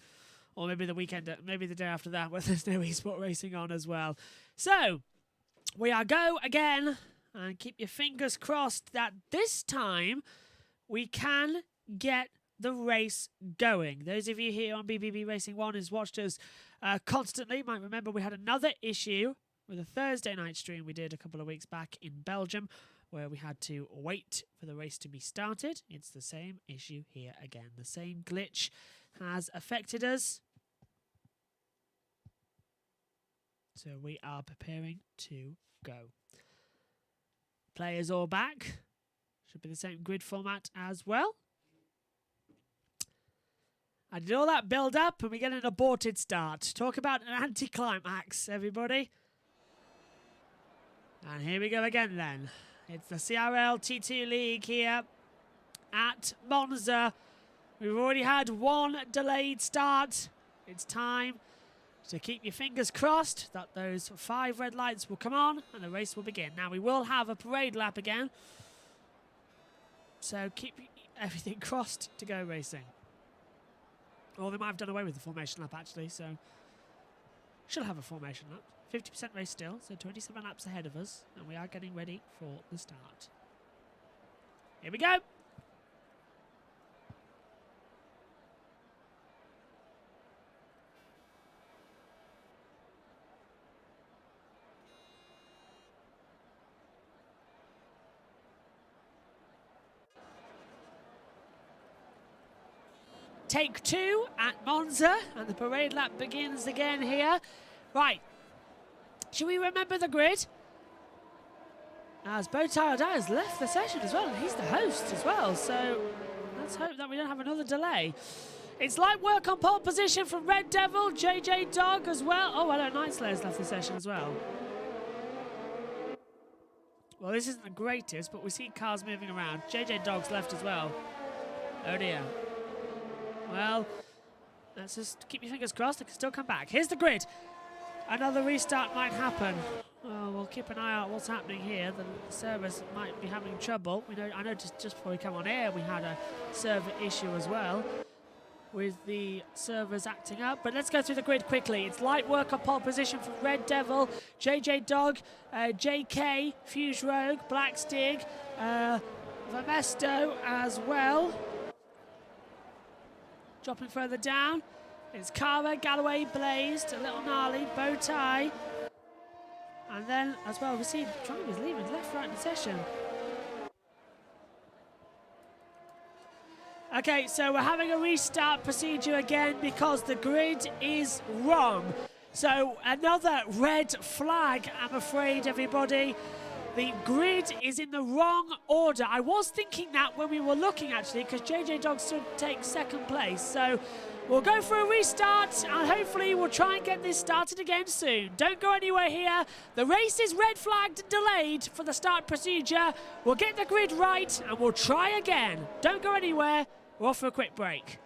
Or maybe the weekend, maybe the day after that, where there's no esport racing on as well. So, we are go again. And keep your fingers crossed that this time we can get the race going. Those of you here on BBB Racing 1 who's watched us constantly might remember we had another issue with a Thursday night stream we did a couple of weeks back in Belgium where we had to wait for the race to be started. It's the same issue here again. The same glitch has affected us. So we are preparing to go. Players all back. Should be the same grid format as well. I did all that build up and we get an aborted start. Talk about an anticlimax, everybody. And here we go again then. It's the CRL T2 League here at Monza. We've already had one delayed start. It's time to keep your fingers crossed that those 5 red lights will come on and the race will begin. Now we will have a parade lap again. So keep everything crossed to go racing. Or they might have done away with the formation lap actually, so should have a formation lap. 50% race still, so 27 laps ahead of us, and we are getting ready for the start. Here we go! Take 2 at Monza, and the parade lap begins again here. Right, should we remember the grid? As Bowtie has left the session as well, and he's the host as well, so let's hope that we don't have another delay. It's light work on pole position from Red Devil, JJ Dog as well. Oh, hello, Night Slayer's left the session as well. Well, this isn't the greatest, but we see cars moving around. JJ Dog's left as well. Oh dear. Well, let's just keep your fingers crossed. They can still come back. Here's the grid. Another restart might happen. Well, we'll keep an eye out what's happening here. The servers might be having trouble. I know just before we come on air, we had a server issue as well with the servers acting up. But let's go through the grid quickly. It's light work on pole position from Red Devil, JJ Dog, JK, Fuse Rogue, Black Stig, Vermesto as well. Dropping further down, it's Cara, Galloway, Blazed, a little gnarly, Bowtie. And then, as well, we see drivers leaving left, right in the session. Okay, so we're having a restart procedure again because the grid is wrong. So another red flag, I'm afraid, everybody. The grid is in the wrong order. I was thinking that when we were looking, actually, because JJ Dog should take second place. So we'll go for a restart, and hopefully we'll try and get this started again soon. Don't go anywhere here. The race is red flagged and delayed for the start procedure. We'll get the grid right, and we'll try again. Don't go anywhere. We're off for a quick break.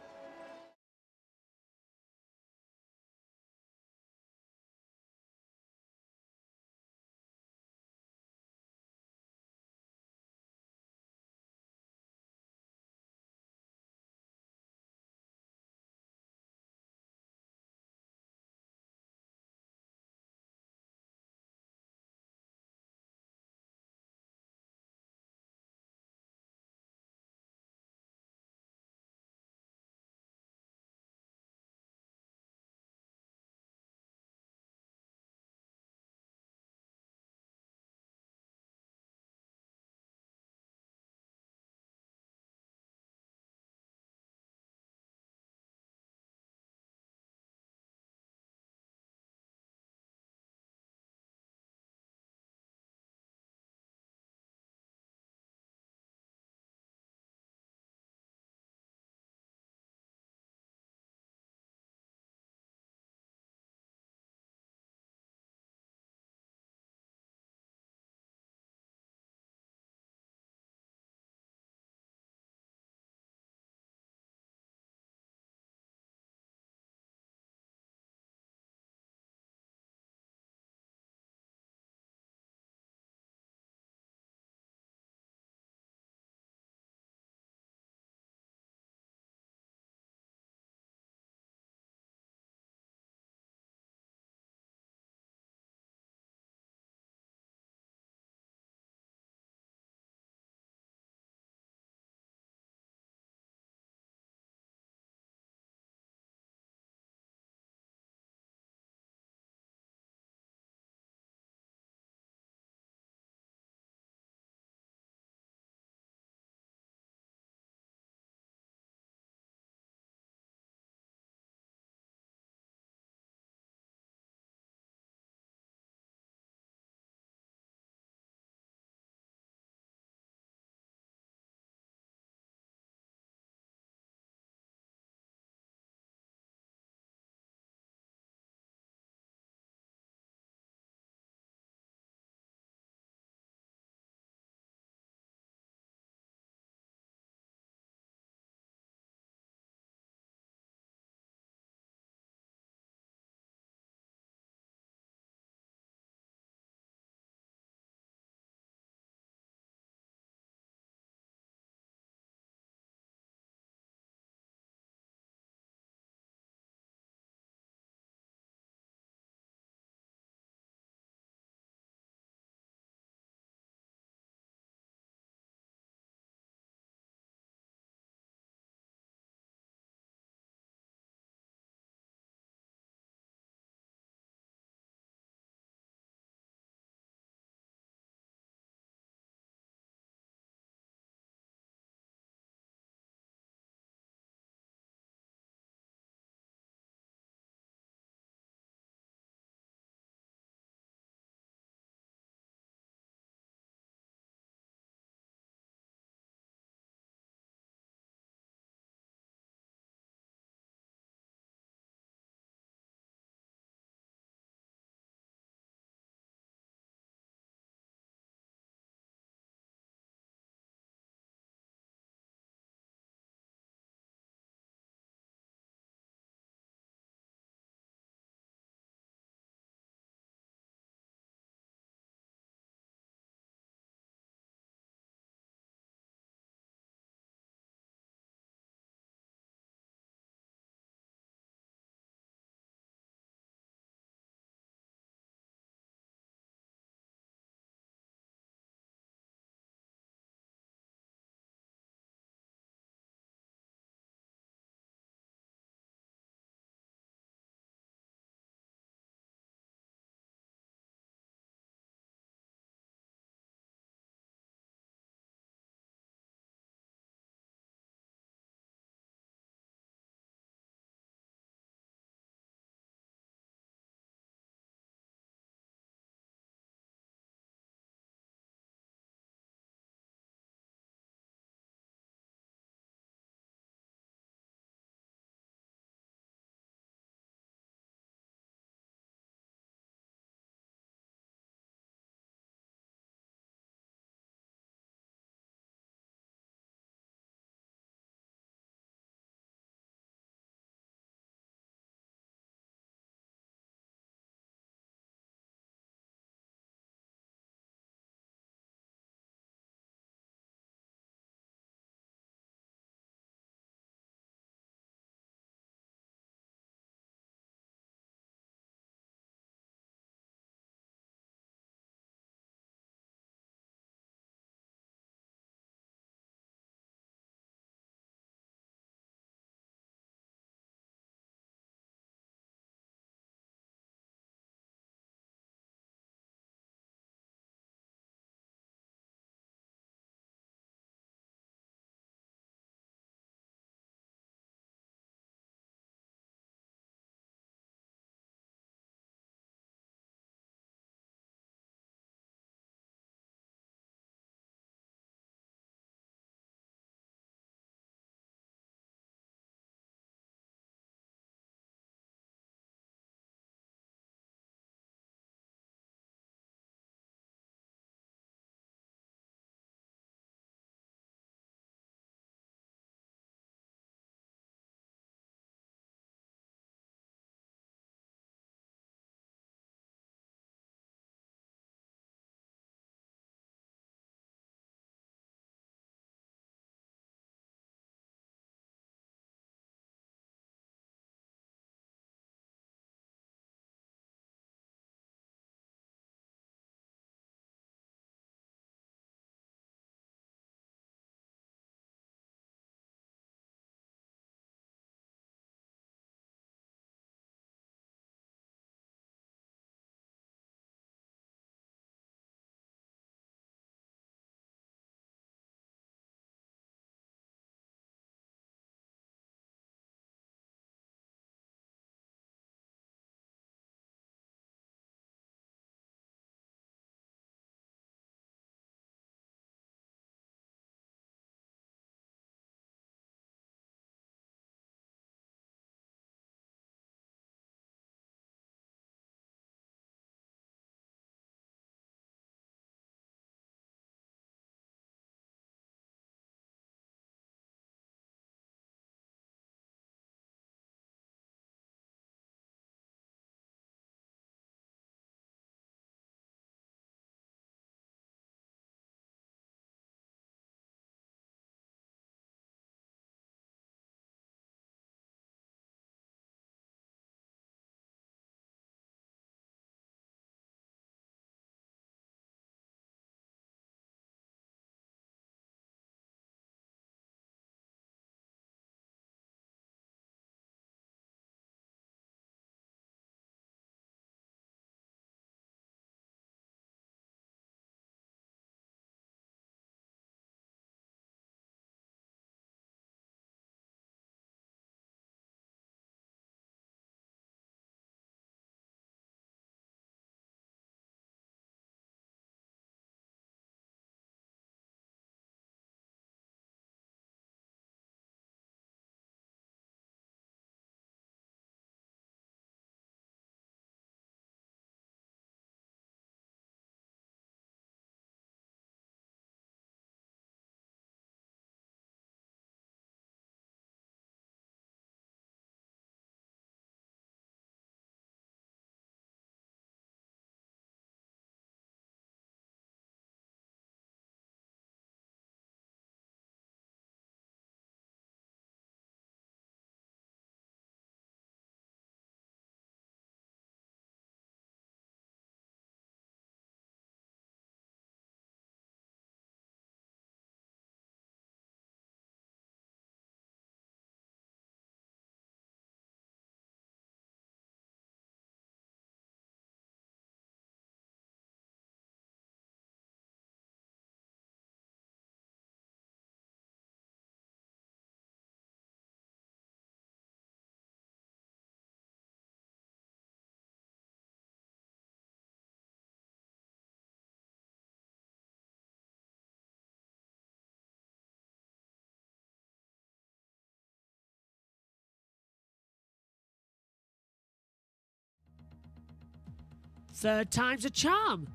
Third time's a charm.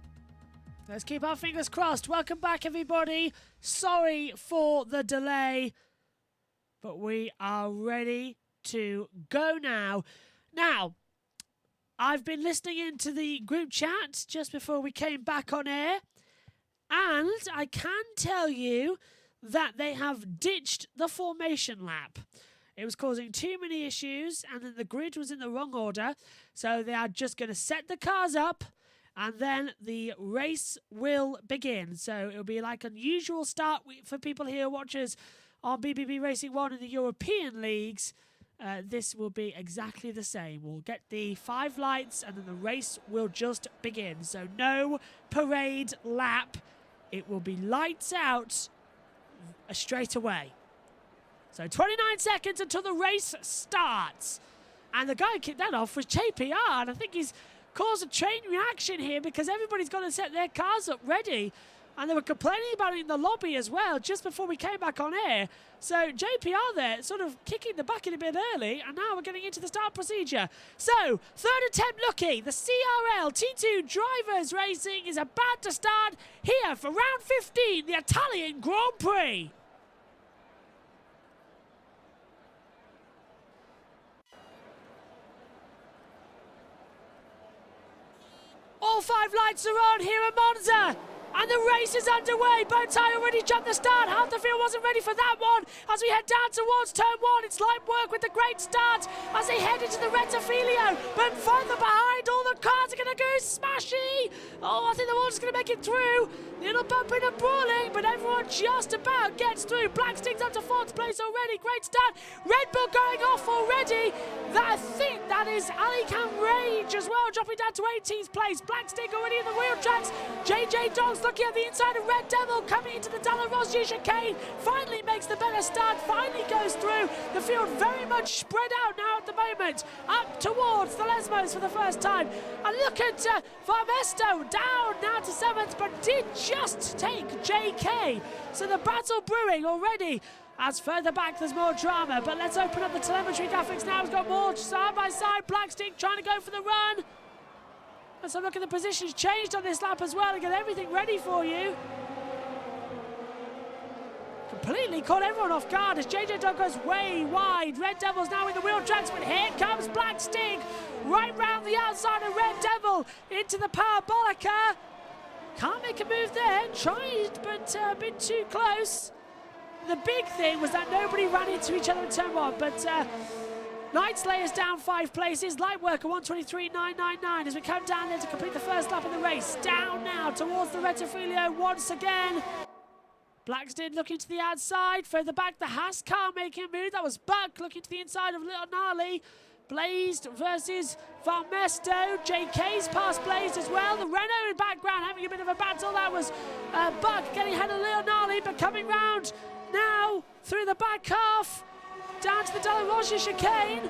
Let's keep our fingers crossed. Welcome back, everybody. Sorry for the delay, but we are ready to go now. Now, I've been listening into the group chat just before we came back on air, and I can tell you that they have ditched the formation lap. It was causing too many issues, and then the grid was in the wrong order, so they are just going to set the cars up, and then the race will begin. So it'll be like an usual start for people here, watchers on BBB Racing 1 in the European leagues. This will be exactly the same. We'll get the 5 lights and then the race will just begin. So no parade lap. It will be lights out straight away. So 29 seconds until the race starts. And the guy who kicked that off was JPR, and I think he's caused a chain reaction here because everybody's got to set their cars up ready. And they were complaining about it in the lobby as well just before we came back on air. So JPR there sort of kicking the bucket a bit early, and now we're getting into the start procedure. So, third attempt lucky. The CRL T2 Drivers Racing is about to start here for round 15, the Italian Grand Prix. All 5 lights are on here at Monza. And the race is underway. Bowtie already jumped the start. Half the field wasn't ready for that one. As we head down towards turn 1, it's light work with the great start as they head into the Rettifilio. But further behind, all the cars are going to go smashy. Oh, I think the one's going to make it through. Little bumping and brawling, but everyone just about gets through. Black Sting's up to 4th place already. Great start. Red Bull going off already. I think that is Alicam Rage as well, dropping down to 18th place. Black Sting already in the wheel tracks. JJ Dogs looking at the inside of Red Devil, coming into the Dalla Rossi chicane. Finally makes the better start, finally goes through. The field very much spread out now at the moment. Up towards the Lesmos for the first time. And look at Varmesto down now to 7th, but did just take JK. So the battle brewing already. As further back, there's more drama. But let's open up the telemetry graphics now. We've got more side by side. Black Sting trying to go for the run. Let's have a look at the positions changed on this lap as well and get everything ready for you. Completely caught everyone off guard as JJ Dog goes way wide. Red Devil's now in the wheel tracks, but here comes Black Sting. Right round the outside of Red Devil into the Parabolica. Can't make a move there. Tried, but a bit too close. The big thing was that nobody ran into each other in turn 1, but Night Slayer's down 5 places. Lightworker 123.999 as we come down there to complete the first lap of the race. Down now towards the Rettifilio once again. Blackston looking to the outside. Further back, the Haas car making a move. That was Buck looking to the inside of Little Gnarly. Blazed versus Varmesto. JK's past Blazed as well. The Renault in background having a bit of a battle. That was Buck getting ahead of Little Gnarly, but coming round now through the back half. Down to the Dalla Rossi chicane.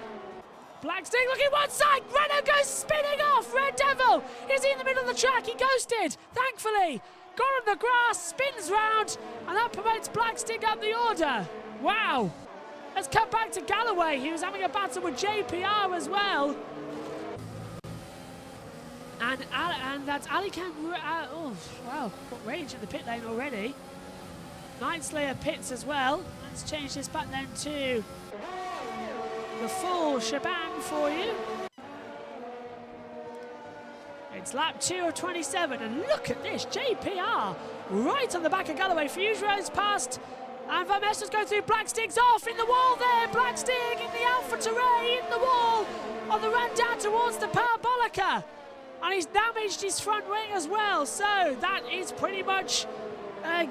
Black Sting looking one side. Renault goes spinning off. Red Devil is in the middle of the track. He ghosted, thankfully. Got on the grass, spins round, and that promotes Black Sting up the order. Wow. Let's come back to Galloway. He was having a battle with JPR as well. And that's Alicam. Oh, wow. Got Rage in the pit lane already. Night Slayer pits as well. Let's change this back then to the full shebang for you. It's lap 2 of 27, and look at this, JPR right on the back of Galloway. Fuse Rose past, and Varmesto's going through. Black Sting's off in the wall there. Black Sting in the Alpha Terrain in the wall on the run down towards the Parabolica, and he's damaged his front wing as well. So that is pretty much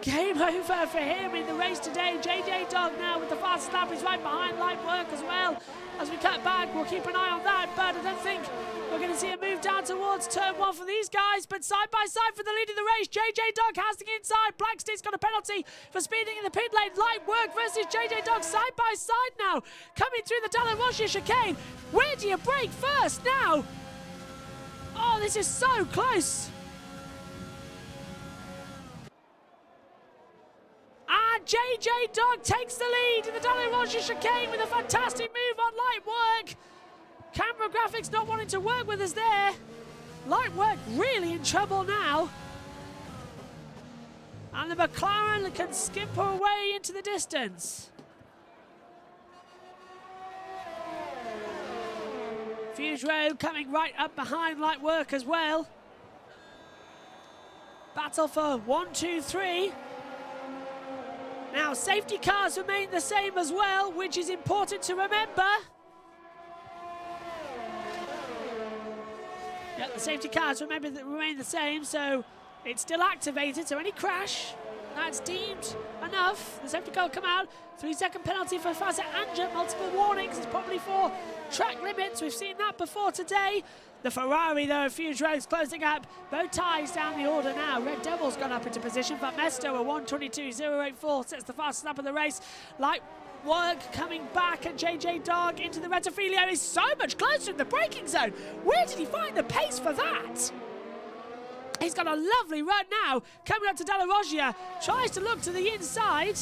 game over for him in the race today. JJ Dog now with the fastest lap. He's right behind Lightwork as well. As we cut back, we'll keep an eye on that, but I don't think we're going to see a move down towards turn 1 for these guys. But side by side for the lead of the race, JJ Dog has the inside. Black Sting's got a penalty for speeding in the pit lane. Lightwork versus JJ Dog side by side now, coming through the Dalla Rossi chicane. Where do you brake first now? Oh, this is so close. And JJ Dog takes the lead in the Dalla Rossi chicane with a fantastic move on Lightwork. Camera graphics not wanting to work with us there. Light work really in trouble now. And the McLaren can skimp her way into the distance. Fuse Road coming right up behind Light work as well. Battle for 1, 2, 3. Now, safety cars remain the same as well, which is important to remember. Yep, the safety cars remain the same, so it's still activated. So any crash, that's deemed enough. The safety car will come out. 3-second penalty for Fazza Anja. Multiple warnings. It's probably for track limits. We've seen that before today. The Ferrari, though, a few rows closing up. Bow ties down the order now. Red Devil's gone up into position. Van Mesto, a 1:22.084, sets the fastest lap of the race. Light work coming back, and JJ Dog into the Rettifilio is so much closer in the braking zone. Where did he find the pace for that? He's got a lovely run now. Coming up to Dalla Roggia. Tries to look to the inside.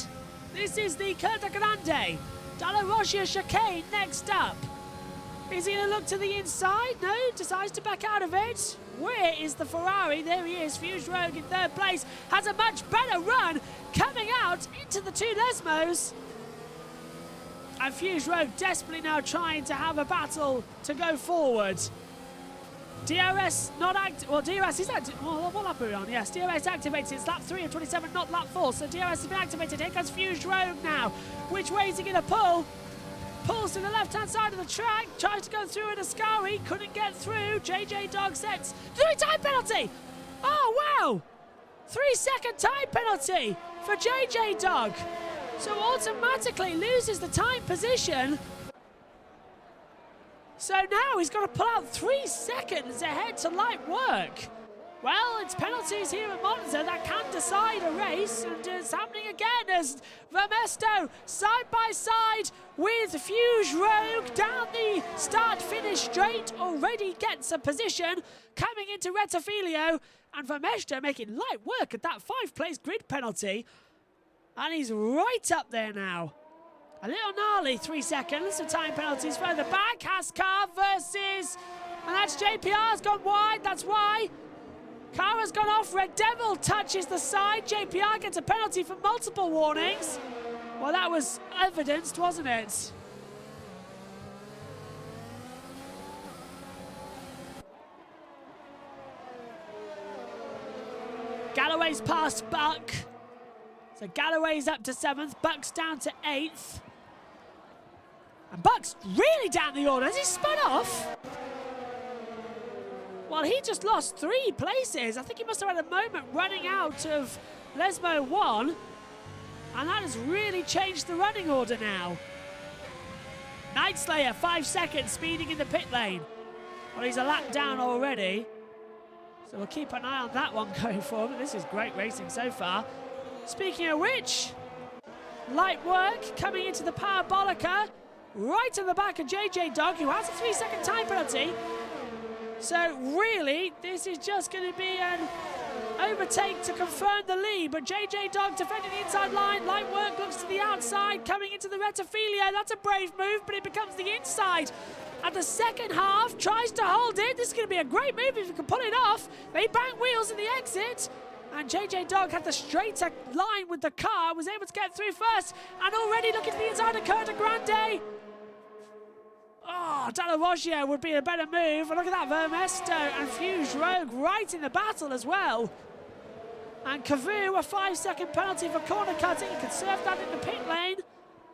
This is the Curta Grande. Dalla Roggia chicane next up. Is he going to look to the inside? No, decides to back out of it. Where is the Ferrari? There he is. Fuse Rogue in third place. Has a much better run. Coming out into the two Lesmos. And Fuse Rogue desperately now trying to have a battle to go forward. DRS not active. Well, DRS is active. Well, what lap are we on? Yes, DRS activated. It's lap 3 of 27, not lap 4. So DRS has been activated. Here comes Fuse Rogue now. Which way is he going to pull? Pulls to the left-hand side of the track. Tries to go through an Ascari. Couldn't get through. JJ Dog sets 3-time penalty. Oh, wow. 3-second time penalty for JJ Dog. So automatically loses the time position. So now he's got to pull out 3 seconds ahead to Light work. Well, it's penalties here at Monza that can decide a race, and it's happening again as Vermesto side by side with Fuse Rogue down the start-finish straight already gets a position coming into Rettifilio, and Vermesto making light work at that 5-place grid penalty, and he's right up there now. A little gnarly, 3 seconds. Some time penalties further back. Haskar versus, and that's JPR's gone wide. That's why. Kara's gone off. Red Devil touches the side. JPR gets a penalty for multiple warnings. Well, that was evidenced, wasn't it? Galloway's past Buck. So Galloway's up to 7th. Buck's down to 8th. And Buck's really down the order. Has he spun off? Well, he just lost 3 places. I think he must have had a moment running out of Lesmo 1. And that has really changed the running order now. Night Slayer, 5 seconds, speeding in the pit lane. Well, he's a lap down already. So we'll keep an eye on that one going forward. This is great racing so far. Speaking of which, Light work coming into the Parabolica. Right in the back of JJ Dog, who has a 3-second time penalty. So really, this is just going to be an overtake to confirm the lead. But JJ Dog defending the inside line. Light work looks to the outside, coming into the Rettifilio. That's a brave move, but it becomes the inside. And the second half tries to hold it. This is going to be a great move if you can pull it off. They bang wheels in the exit. And JJ Dog had the straighter line with the car, was able to get through first. And already looking to the inside of Curta Grande. Oh, Dalla Roggia would be a better move. And look at that, Vermesto and Fuse Rogue right in the battle as well. And Cavu, a 5-second penalty for corner cutting. He can serve that in the pit lane.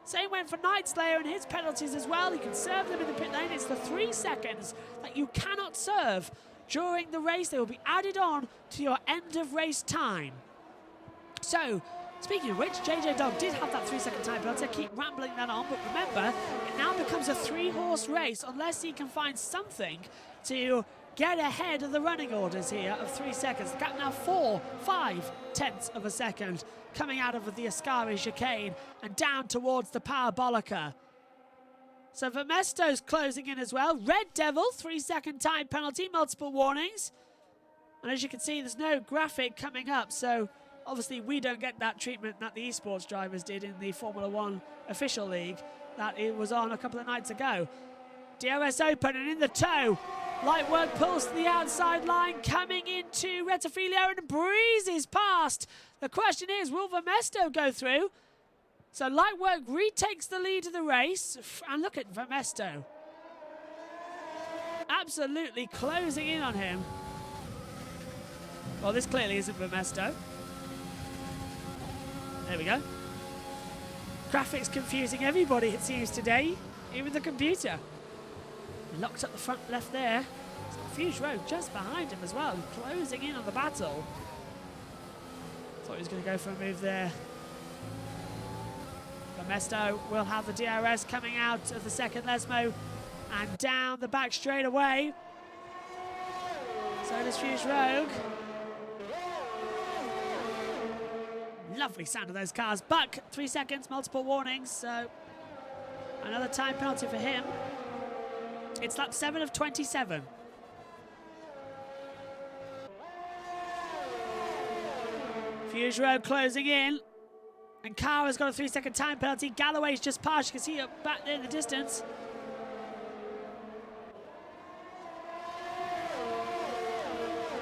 Same went for Night Slayer and his penalties as well. He can serve them in the pit lane. It's the 3 seconds that you cannot serve during the race. They will be added on to your end of race time. So, speaking of which, JJ Dog did have that 3-second time penalty. I keep rambling that on, but remember, it now becomes a 3-horse race unless he can find something to get ahead of the running orders here of 3 seconds. The gap now 4/5 of a second coming out of the Ascari chicane and down towards the Parabolica. So Vermesto's closing in as well. Red Devil, 3-second time penalty, multiple warnings. And as you can see, there's no graphic coming up, so obviously we don't get that treatment that the esports drivers did in the Formula 1 official league that it was on a couple of nights ago. DRS open and in the tow. Light work pulls to the outside line, coming into Rettifilio and breezes past. The question is, will Vermesto go through? So light work retakes the lead of the race. And look at Vermesto. Absolutely closing in on him. Well, this clearly isn't Vermesto. There we go. Graphics confusing everybody, it seems, today. Even the computer. Locked up the front left there. Fuse Road just behind him as well, closing in on the battle. Thought he was going to go for a move there. Vermesto will have the DRS coming out of the second Lesmo and down the back straight away. So does Fuse Rogue. Lovely sound of those cars. Buck, 3 seconds, multiple warnings, so another time penalty for him. It's lap 7 of 27. Fuse Road closing in. And Kara's got a 3-second time penalty. Galloway's just past. You can see it back there in the distance.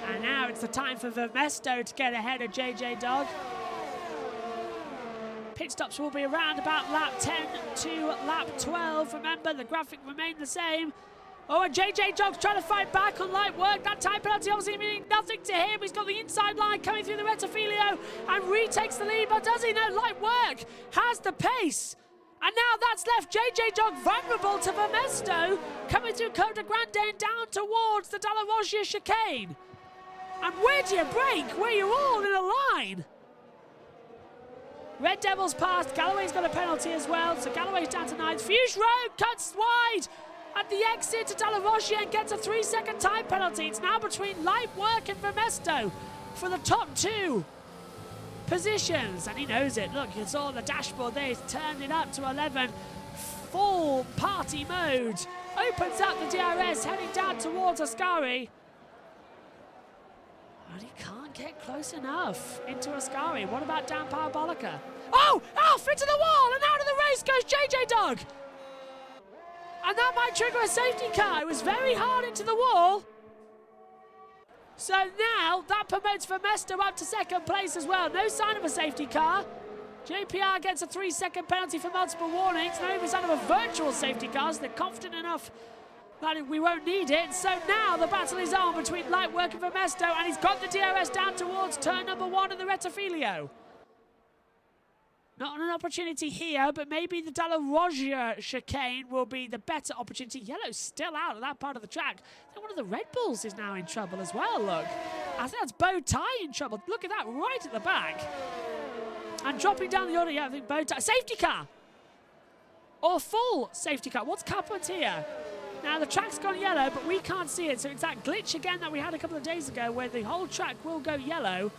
And now it's the time for Vermesto to get ahead of JJ Dog. Pit stops will be around about lap 10 to lap 12. Remember, the graphic remained the same. Oh, and JJ Dog's trying to fight back on light work. That time penalty obviously meaning nothing to him. He's got the inside line coming through the Rettifilio and retakes the lead. But does he know light work has the pace? And now that's left JJ Dog vulnerable to Vermesto coming through Coda Grande and down towards the Dalla Roggia chicane. And where do you break? Where you're all in a line. Red Devils passed. Galloway's got a penalty as well. So Galloway's down to 9th. Fuse Road cuts wide at the exit to Dalla Roggia and gets a 3-second time penalty. It's now between light work and Vermesto for the top 2 positions. And he knows it. Look, you saw on the dashboard there. He's turned it up to 11. Full party mode. Opens up the DRS heading down towards Ascari. And he can't get close enough into Ascari. What about down Parabolica? Oh! Off into the wall! And out of the race goes JJ Dog! And that might trigger a safety car. It was very hard into the wall. So now that promotes Vermesto up to 2nd place as well. No sign of a safety car. JPR gets a 3-second penalty for multiple warnings. No even sign of a virtual safety car, so they're confident enough that we won't need it. So now the battle is on between Lightwork and Vermesto, and he's got the DRS down towards turn number 1 of the Rettifilio. Not an opportunity here, but maybe the Dalla Roggia chicane will be the better opportunity. Yellow's still out of that part of the track. Then one of the Red Bulls is now in trouble as well, look. I think that's Bow Tie in trouble. Look at that right at the back. And dropping down the order, yeah, I think Bow Tie. Safety car! Or full safety car. What's happened here? Now, the track's gone yellow, but we can't see it. So it's that glitch again that we had a couple of days ago where the whole track will go yellow.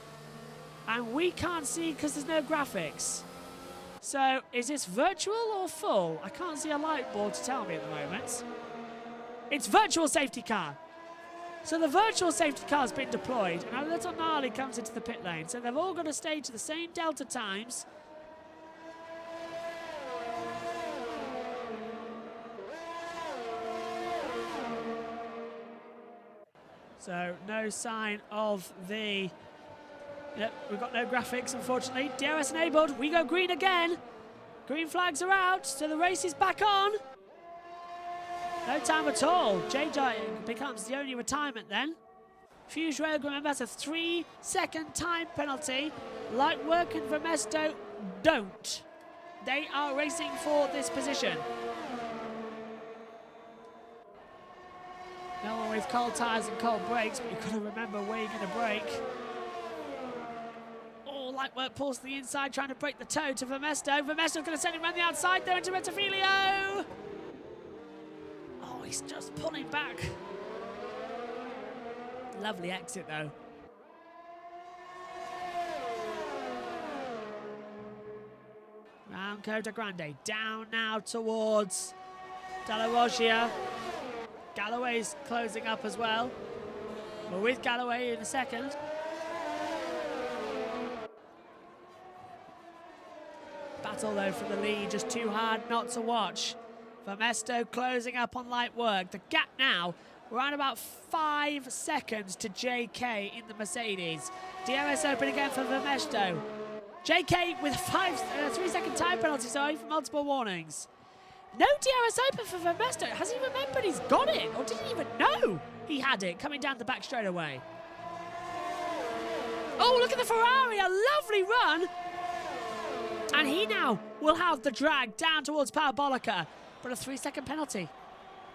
And we can't see because there's no graphics. So, is this virtual or full? I can't see a light board to tell me at the moment. It's virtual safety car. So the virtual safety car has been deployed, and a little gnarly comes into the pit lane. So they've all got to stay to the same delta times. So no sign of the... Yep, we've got no graphics, unfortunately. DRS enabled. We go green again. Green flags are out, so the race is back on. No time at all. JJ becomes the only retirement then. Fuse Rogue, remember, that's a 3-second time penalty. Lightwork and Vermesto don't. They are racing for this position. No one with cold tyres and cold brakes, but you've got to remember where you're going to brake. Lightwork pulls to the inside, trying to break the toe to Vermesto. Vermesto's going to send him around the outside, though, into Rettifilio. Oh, he's just pulling back. Lovely exit, though. Round Coda Grande. Down now towards Dalla Roggia. Galloway's closing up as well. We're with Galloway in a second. Battle though for the lead, just too hard not to watch. Vermesto closing up on Lightwork. The gap now around about 5 seconds to JK in the Mercedes. DRS open again for Vermesto. JK with a 3-second time penalty, sorry, for multiple warnings. No DRS open for Vermesto. Has he remembered he's got it? Or did he even know he had it coming down the back straight away? Oh, look at the Ferrari, a lovely run. And he now will have the drag down towards Parabolica, but a 3-second penalty.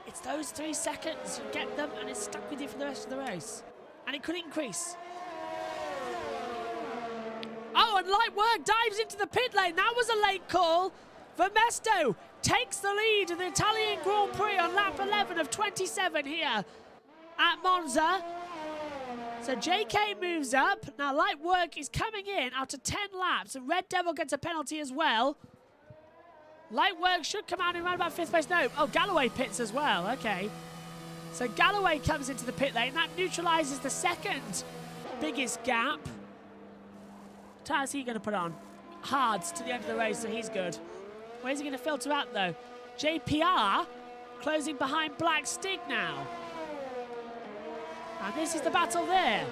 It's those 3 seconds, you get them and it's stuck with you for the rest of the race. And it could increase. Oh, and light work dives into the pit lane. That was a late call. Vermesto takes the lead in the Italian Grand Prix on lap 11 of 27 here at Monza. So JK moves up. Now light work is coming in after 10 laps, and Red Devil gets a penalty as well. Light work should come out in around about 5th place. No, oh, Galloway pits as well. Okay. So Galloway comes into the pit lane. That neutralises the second biggest gap. What tyres he going to put on? Hards to the end of the race, so he's good. Where's he going to filter out, though? JPR closing behind Black Stig now. And this is the battle there.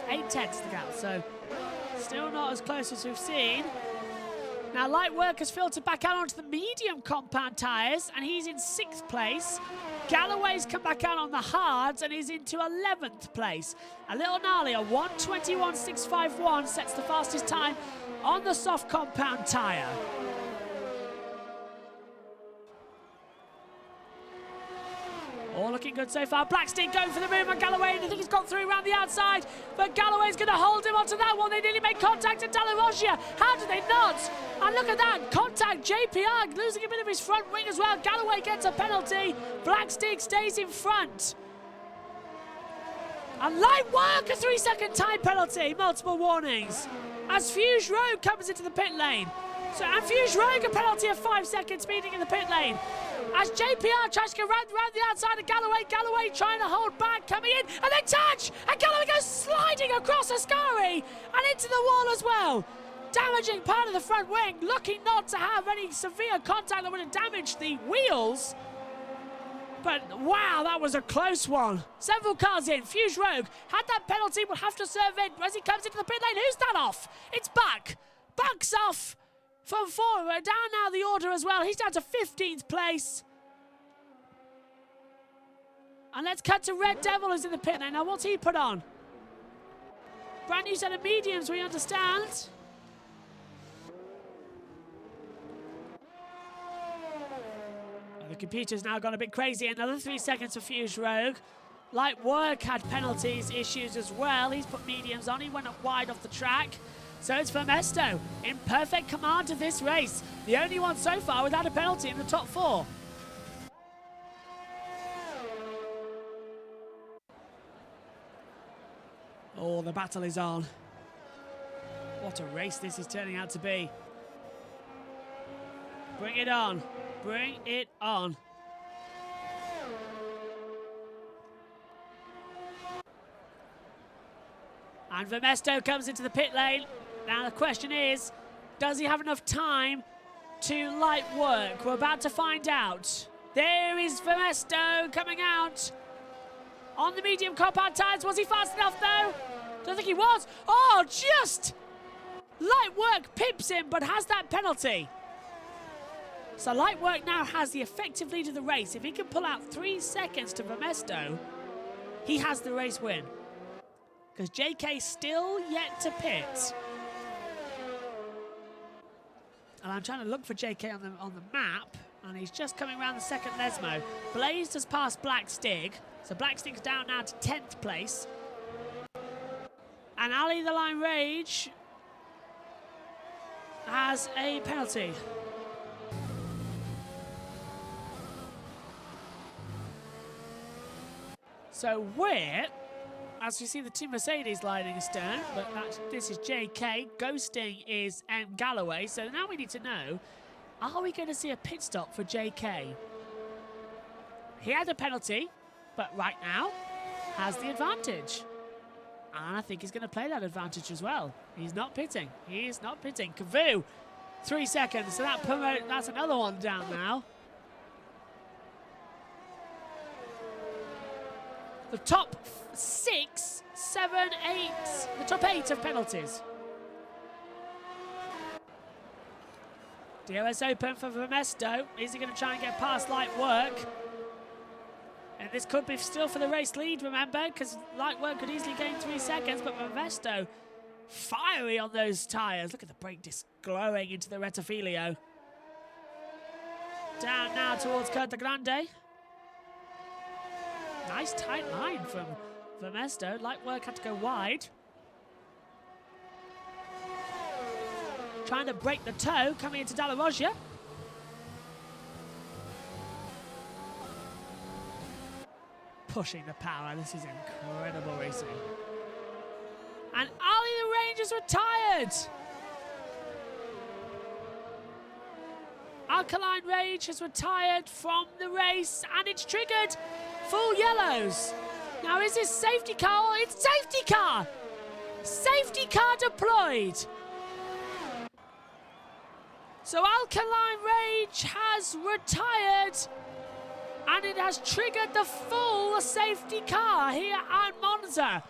8 tenths the gap, so still not as close as we've seen. Now, light work has filtered back out onto the medium compound tyres, and he's in 6th place. Galloway's come back out on the hards and is into 11th place. A little gnarly, a 1:21.651 sets the fastest time on the soft compound tyre. All looking good so far. Blackstein going for the move on Galloway, and I think he's got through around the outside, but Galloway's going to hold him onto that one. They nearly made contact at Dall'Orossia. How did they not? And look at that, contact. JPR losing a bit of his front wing as well. Galloway gets a penalty. Blackstein stays in front. And light work, a 3-second time penalty. Multiple warnings as Fuge Rogue comes into the pit lane. So, and Fuge Rogue a penalty of 5 seconds speeding in the pit lane. As JPR tries to go round the outside of Galloway. Galloway trying to hold back, coming in, and they touch! And Galloway goes sliding across Ascari and into the wall as well. Damaging part of the front wing, looking not to have any severe contact that would have damaged the wheels. But wow, that was a close one. Several cars in. Fuse Rogue had that penalty, will have to serve it as he comes into the pit lane. Who's that off? It's Buck. Buck's off from 4. We're down now the order as well. He's down to 15th place. And let's cut to Red Devil, who's in the pit lane. Now, what's he put on? Brand new set of mediums, we understand. The computer's now gone a bit crazy. Another 3 seconds for Fuse Rogue. Light Work had penalties issues as well. He's put mediums on. He went up wide off the track. So it's Vermesto in perfect command of this race. The only one so far without a penalty in the top 4. Oh, the battle is on. What a race this is turning out to be. Bring it on. Bring it on. And Vermesto comes into the pit lane. Now the question is, does he have enough time to light work? We're about to find out. There is Vermesto coming out on the medium compound tyres. Was he fast enough though? Don't think he was. Oh, just light work pips him, but has that penalty. So light work now has the effective lead of the race. If he can pull out 3 seconds to Vermesto, he has the race win. Because JK still yet to pit. And I'm trying to look for JK on the map, and he's just coming around the second Lesmo. Blaze has passed Black Stig, so Black Stig's down now to 10th place. And Ali the Line Rage has a penalty. So we're, as you see the two Mercedes lining astern, but this is JK, ghosting is Galloway, so now we need to know, are we going to see a pit stop for JK? He had a penalty, but right now has the advantage. And I think he's going to play that advantage as well. He's not pitting. He is not pitting. Kavoo, 3 seconds, so that's another one down now. the top 6, 7, 8, the top 8 of penalties. DRS open for Vermesto. Is he going to try and get past Light Work? And this could be still for the race lead, remember, because Light Work could easily gain 3 seconds, but Vermesto fiery on those tyres. Look at the brake disc glowing into the Rettifilio. Down now towards Curta Grande. Nice tight line from Vermesto. Light Work had to go wide. Trying to break the toe, coming into Dalla Roggia. Pushing the power. This is incredible racing. And Ali the Range is retired. Alkaline Rage has retired from the race, and it's triggered full yellows. Now, is this safety car? It's safety car! Safety car deployed. So Alkaline Rage has retired, and it has triggered the full safety car here at Monza.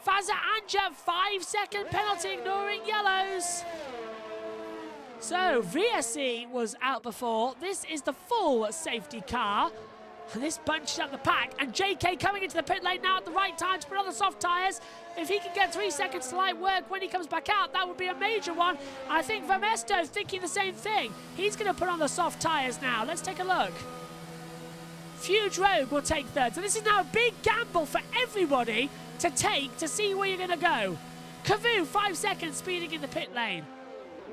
Faza Anja, 5-second penalty, ignoring yellows. So VSC was out before. This is the full safety car. And this bunches up the pack. And JK coming into the pit lane now at the right time to put on the soft tyres. If he can get 3 seconds to Light Work when he comes back out, that would be a major one. I think Vermesto thinking the same thing. He's going to put on the soft tyres now. Let's take a look. Fuge Rogue will take third. So this is now a big gamble for everybody to take to see where you're going to go. Cavu, 5 seconds speeding in the pit lane.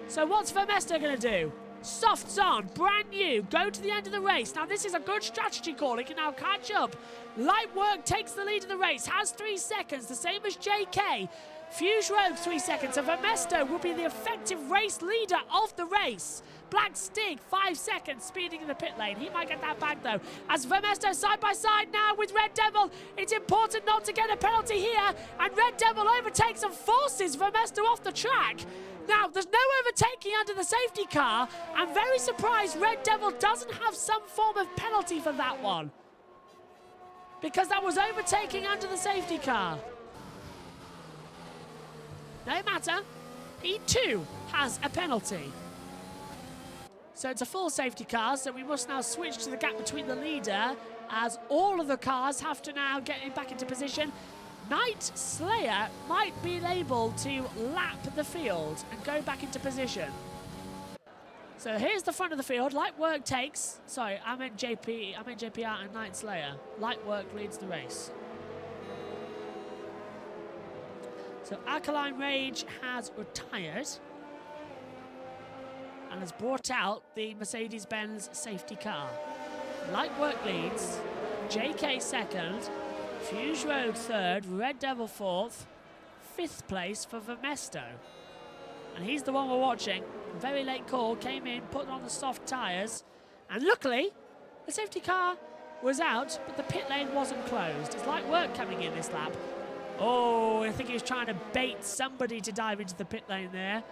So what's Vermesto going to do? Softs on, brand new, go to the end of the race. Now this is a good strategy call, he can now catch up. Light Work takes the lead of the race, has 3 seconds, the same as JK. Fuse Rogue 3 seconds, and Vermesto will be the effective race leader of the race. Black Stig, 5 seconds, speeding in the pit lane. He might get that back though. As Vermesto side by side now with Red Devil. It's important not to get a penalty here, and Red Devil overtakes and forces Vermesto off the track. Now, there's no overtaking under the safety car. I'm very surprised Red Devil doesn't have some form of penalty for that one, because that was overtaking under the safety car. No matter, he too has a penalty. So it's a full safety car, so we must now switch to the gap between the leader, as all of the cars have to now get back into position. Night Slayer might be able to lap the field and go back into position. So here's the front of the field. Light Work takes... Sorry, I meant JPR and Night Slayer. Light Work leads the race. So Alkaline Rage has retired and has brought out the Mercedes-Benz safety car. Light Work leads, JK second, Fuse Rogue third, Red Devil fourth, 5th place for Vermesto. And he's the one we're watching. Very late call, came in, put on the soft tyres, and luckily the safety car was out, but the pit lane wasn't closed. It's Light Work coming in this lap. Oh, I think he was trying to bait somebody to dive into the pit lane there.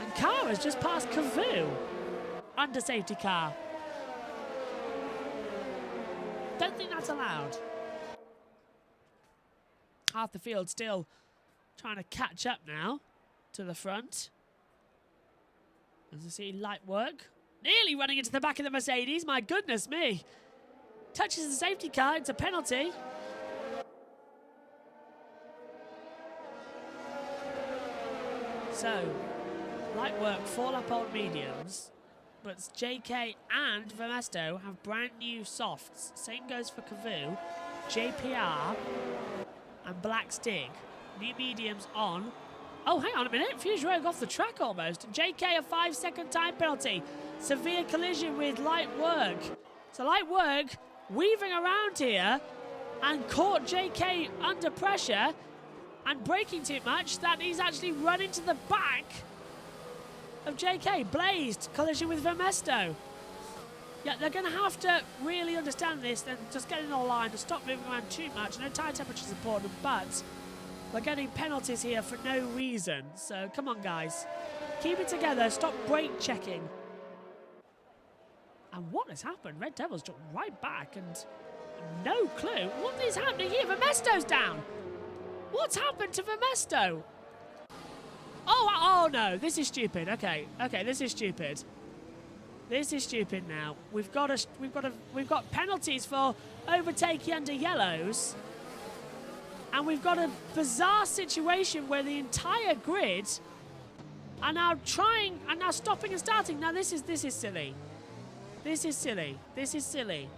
And Kara's just passed Cavu under safety car. Don't think that's allowed. Half the field still trying to catch up now to the front. As you see, Light Work nearly running into the back of the Mercedes. My goodness me. Touches the safety car. It's a penalty. So, Light Work 4-lap old mediums, but JK and Vermesto have brand new softs. Same goes for Cavu, JPR, and Black Stig. New mediums on. Oh, hang on a minute. Fuse Rogue off the track almost. JK a 5-second time penalty. Severe collision with Light Work. So Light Work weaving around here and caught JK under pressure and braking too much that he's actually run into the back of JK. Blazed collision with Vermesto. Yeah, they're going to have to really understand this and just get in the line and stop moving around too much. I know tyre temperature is important, but we're getting penalties here for no reason. So come on, guys. Keep it together. Stop brake checking. And what has happened? Red Devil's jumped right back, and no clue. What is happening here? Vermesto's down. What's happened to Vermesto? Oh no, this is stupid. Okay, this is stupid. This is stupid now. We've got penalties for overtaking under yellows. And we've got a bizarre situation where the entire grid are now stopping and starting. Now this is silly. This is silly. This is silly.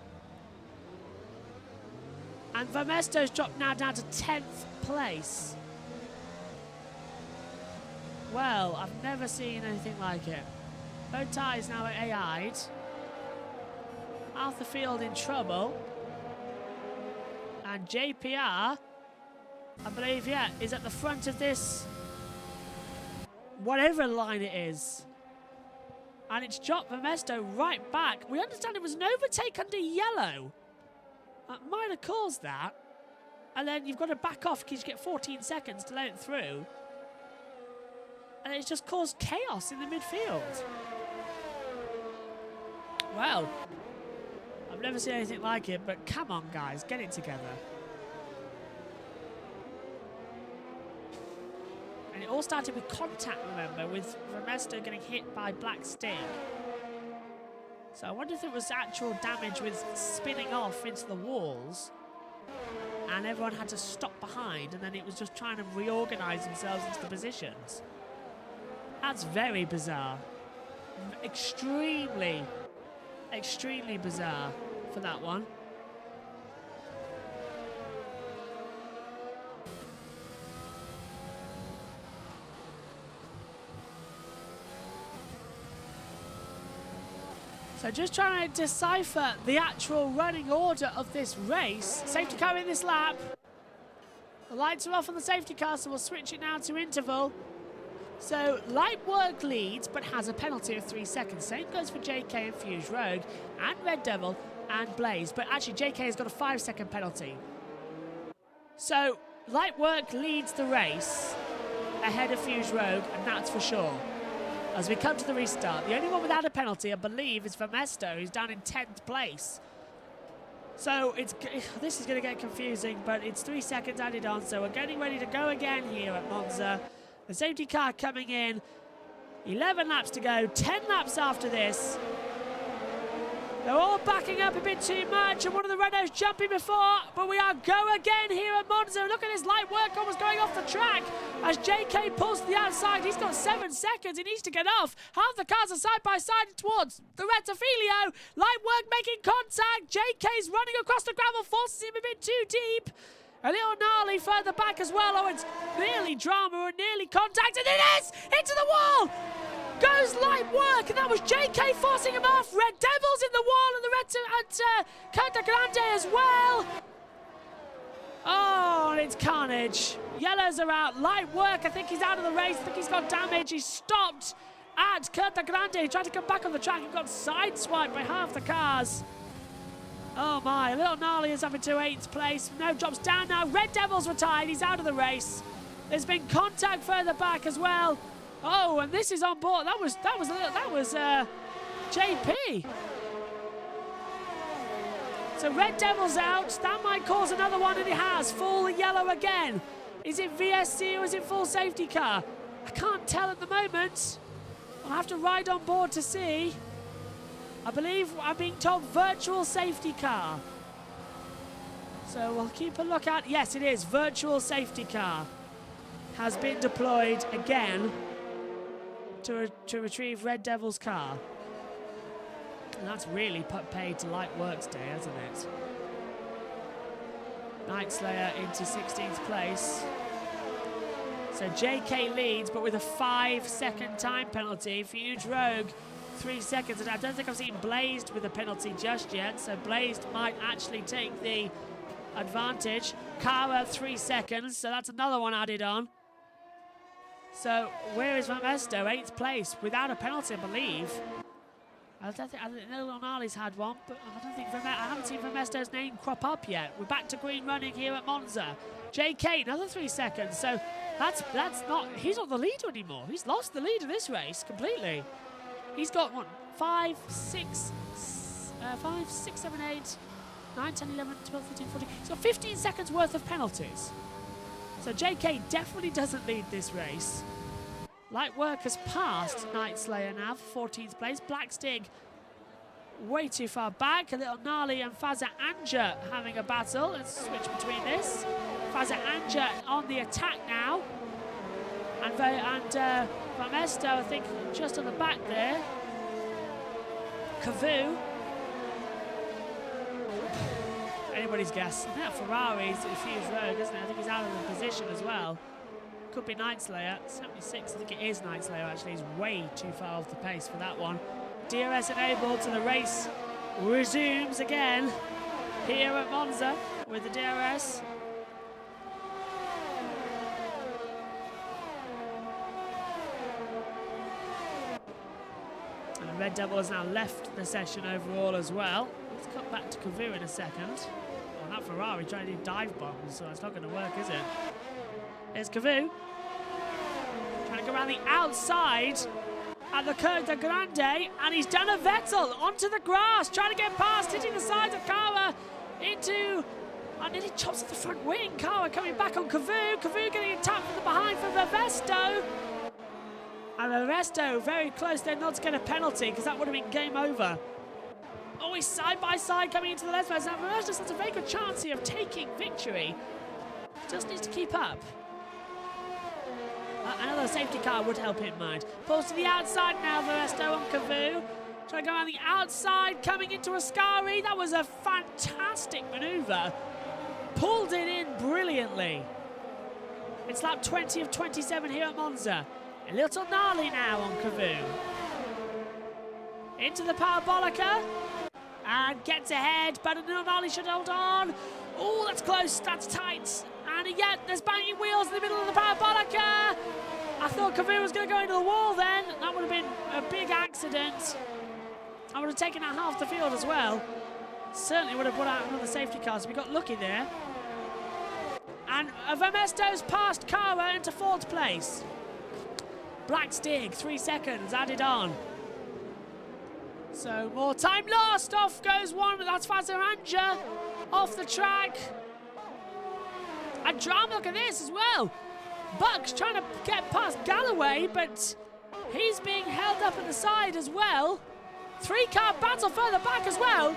And Vermesto's dropped now down to 10th place. Well, I've never seen anything like it. Botai is now at AI'd. Half the field in trouble. And JPR, I believe, yeah, is at the front of this, whatever line it is. And it's dropped Vermesto right back. We understand it was an overtake under yellow. That might have caused that. And then you've got to back off because you get 14 seconds to let it through. And it's just caused chaos in the midfield. Well, I've never seen anything like it, but come on, guys, get it together. And it all started with contact, remember, with Vermesto getting hit by Black Sting. So I wonder if it was actual damage with spinning off into the walls and everyone had to stop behind and then it was just trying to reorganise themselves into the positions. That's very bizarre. Extremely bizarre for that one. So just trying to decipher the actual running order of this race. Safety car in this lap. The lights are off on the safety car, so we'll switch it now to interval. So Light Work leads, but has a penalty of 3 seconds. Same goes for JK and Fuse Rogue, and Red Devil, and Blaze. But actually, JK has got a 5-second penalty. So Light Work leads the race ahead of Fuse Rogue, and that's for sure. As we come to the restart, the only one without a penalty, I believe, is Vermesto, who's down in 10th place. So this is going to get confusing, but it's 3 seconds added on, so we're getting ready to go again here at Monza. The safety car coming in. 11 laps to go, 10 laps after this. They're all backing up a bit too much, and one of the Renaults jumping before, but we are go again here at Monza. Look at this Light Work almost going off the track as JK pulls to the outside. He's got 7 seconds. He needs to get off. Half the cars are side by side towards the Rettifilio. Light Work making contact. JK's running across the gravel, forces him a bit too deep. A little gnarly further back as well. Oh, it's nearly drama and nearly contact, and it is! Into the wall! Goes Light Work, and that was JK forcing him off. Red Devils in the wall, and the Curta Grande as well. Oh, and it's carnage. Yellows are out. Light Work, I think he's out of the race. I think he's got damage. He's stopped at Curta Grande. He tried to come back on the track and got sideswiped by half the cars. Oh my, Little Gnarly is up into 8th place. No, drops down now. Red Devils retired. He's out of the race. There's been contact further back as well. Oh, and this is on board. That was JP. So Red Devils out. That might cause another one, and it has. Full yellow again. Is it VSC or is it full safety car? I can't tell at the moment. I'll have to ride on board to see. I believe I'm being told virtual safety car. So we'll keep a look out. Yes, it is. Virtual safety car has been deployed again to retrieve Red Devil's car. And that's really put paid to Light Works Day, hasn't it? Night Slayer into 16th place. So JK leads, but with a 5-second time penalty. Fuse Rogue, 3 seconds. And I don't think I've seen Blazed with a penalty just yet. So Blazed might actually take the advantage. Kara, 3 seconds. So that's another one added on. So where is Vermesto? 8th place without a penalty, I believe. I think Gnarly's had one, but I haven't seen Vermesto's name crop up yet. We're back to green running here at Monza. JK, another 3 seconds. So he's not the leader anymore. He's lost the lead of this race completely. He's got what, 5, 6, 7, 8, 9, 10, 11, 12, 13, 14. So 15 seconds worth of penalties. So JK definitely doesn't lead this race. Light work has passed Night Slayer now for 14th place. Black Stig way too far back. A little Gnarly and Faza Anja having a battle. Let's switch between this. Faza Anja on the attack now. And Vamesto, I think, just on the back there. Cavu. Anybody's guess. I think that Ferrari's a Fuse Rogue, isn't it? I think he's out of the position as well. Could be Night Slayer. 76, I think it is Night Slayer actually. He's way too far off the pace for that one. DRS enabled, so the race resumes again here at Monza with the DRS. And the Red Devil has now left the session overall as well. Let's cut back to Cavu in a second. Oh, that Ferrari trying to do dive bombs, so it's not going to work, is it? There's Cavu. Trying to go around the outside at the Curve de Grande, and he's done a Vettel onto the grass, trying to get past, hitting the sides of Kara into... And nearly chops at the front wing. Kara coming back on Cavu. Cavu getting attacked from the behind for Vivesto. And Vivesto very close there not to get a penalty, because that would have been game over. Oh, he's side by side coming into the left side. Now Vivesto has a very good chance here of taking victory. Just needs to keep up. Another safety car would help him, mind. Pulls to the outside now, Vivesto on Cavu. Trying to go around the outside, coming into Ascari. That was a fantastic manoeuvre. Pulled it in brilliantly. It's lap 20 of 27 here at Monza. A little Gnarly now on Cavu. Into the Parabolica. And gets ahead, but a little Gnarly should hold on. Oh, that's close, that's tight. And yet, there's banging wheels in the middle of the Parabolica. I thought Cavu was going to go into the wall then. That would have been a big accident. I would have taken out half the field as well. Certainly would have put out another safety car, so we got lucky there. And Vermesto's passed Kara into 4th place. Black Stig, 3 seconds added on. So more time lost. Off goes one, but that's Fazaranja off the track. And drama, look at this as well. Buck's trying to get past Galloway, but he's being held up at the side as well. 3-car battle further back as well.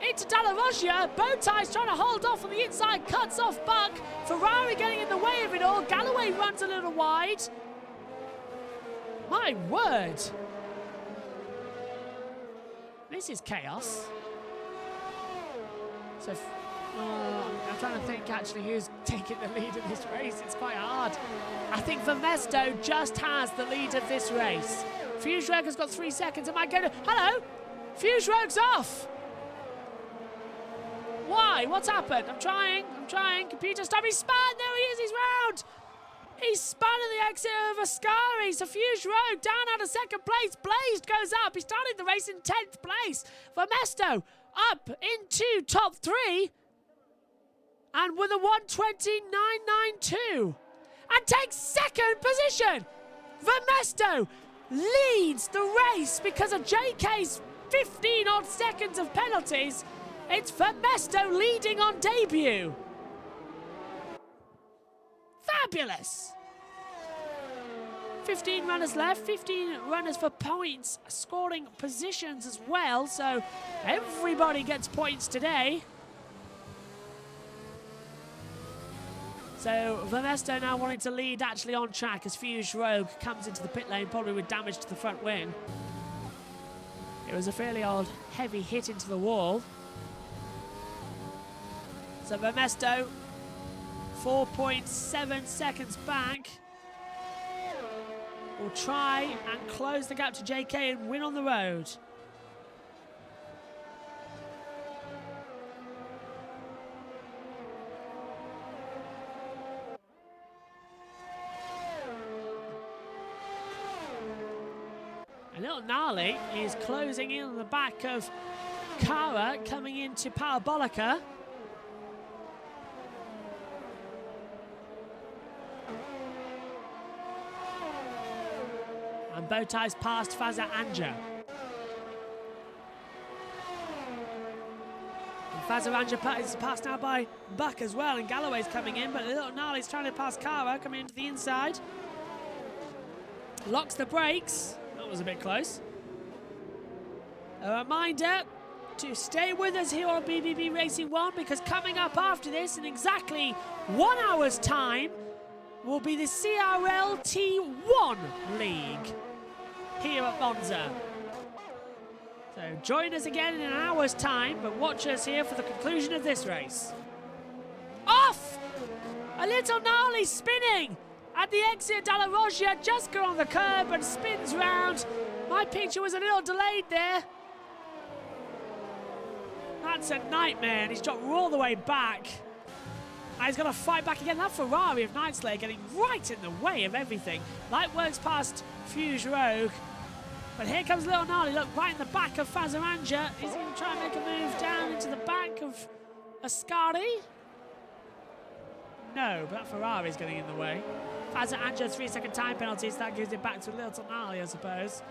Into Dalla Rosia. Bowtie's trying to hold off on the inside, cuts off Buck. Ferrari getting in the way of it all. Galloway runs a little wide. My word. This is chaos. So, I'm trying to think actually who's taking the lead in this race. It's quite hard. I think Vermesto just has the lead of this race. Fuse Rogue has got 3 seconds. Am I going to... Hello? Fuse Rogue's off. Why? What's happened? I'm trying. Computer stop. He's spun. There he is. He's round. He's spun at the exit of Ascari. So Fuse Rogue down out of 2nd place. Blazed goes up. He started the race in 10th place. Vermesto up into top 3. And with a 1:29.92. And takes 2nd position. Vermesto leads the race because of JK's 15-odd seconds of penalties. It's Vermesto leading on debut. Fabulous. 15 runners left, 15 runners for points, scoring positions as well, so everybody gets points today. So Vermesto now wanting to lead actually on track as Fuse Rogue comes into the pit lane, probably with damage to the front wing. It was a fairly odd heavy hit into the wall. So Vermesto 4.7 seconds back. Will try and close the gap to JK and win on the road. A little Gnarly is closing in on the back of Kara coming into Parabolica. And Bowtie's past Faza Anja. And Fazaranja is passed now by Buck as well, and Galloway's coming in, but Little Gnarly's trying to pass Cara, coming into the inside. Locks the brakes. That was a bit close. A reminder to stay with us here on BBB Racing 1, because coming up after this in exactly 1 hour's time will be the CRL T1 League here at Monza. So join us again in an hour's time, but watch us here for the conclusion of this race. Off! A Little Gnarly spinning at the exit. Dalla Roggia just got on the curb and spins round. My picture was a little delayed there. That's a nightmare, and he's dropped all the way back. And he's going to fight back again. That Ferrari of Nightslayer getting right in the way of everything. Light works past Fuse Rogue. But here comes Little Gnarly, look, right in the back of Fazaranja. Is he going to try and make a move down into the back of Ascari? No, but that Ferrari's getting in the way. Fazaranja, 3-second time penalties. That gives it back to Little Gnarly, I suppose.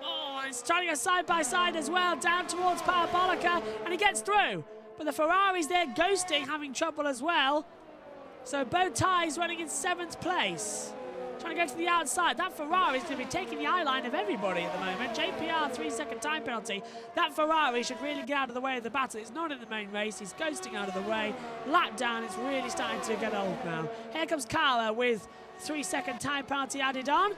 Oh, he's trying to go side by side as well, down towards Parabolica, and he gets through. But the Ferrari's there ghosting, having trouble as well. So Bowtie's running in 7th place. Trying to go to the outside. That Ferrari's going to be taking the eye line of everybody at the moment. JPR, 3-second time penalty. That Ferrari should really get out of the way of the battle. It's not in the main race. He's ghosting out of the way. Lap down. It's really starting to get old now. Here comes Carla with 3-second time penalty added on.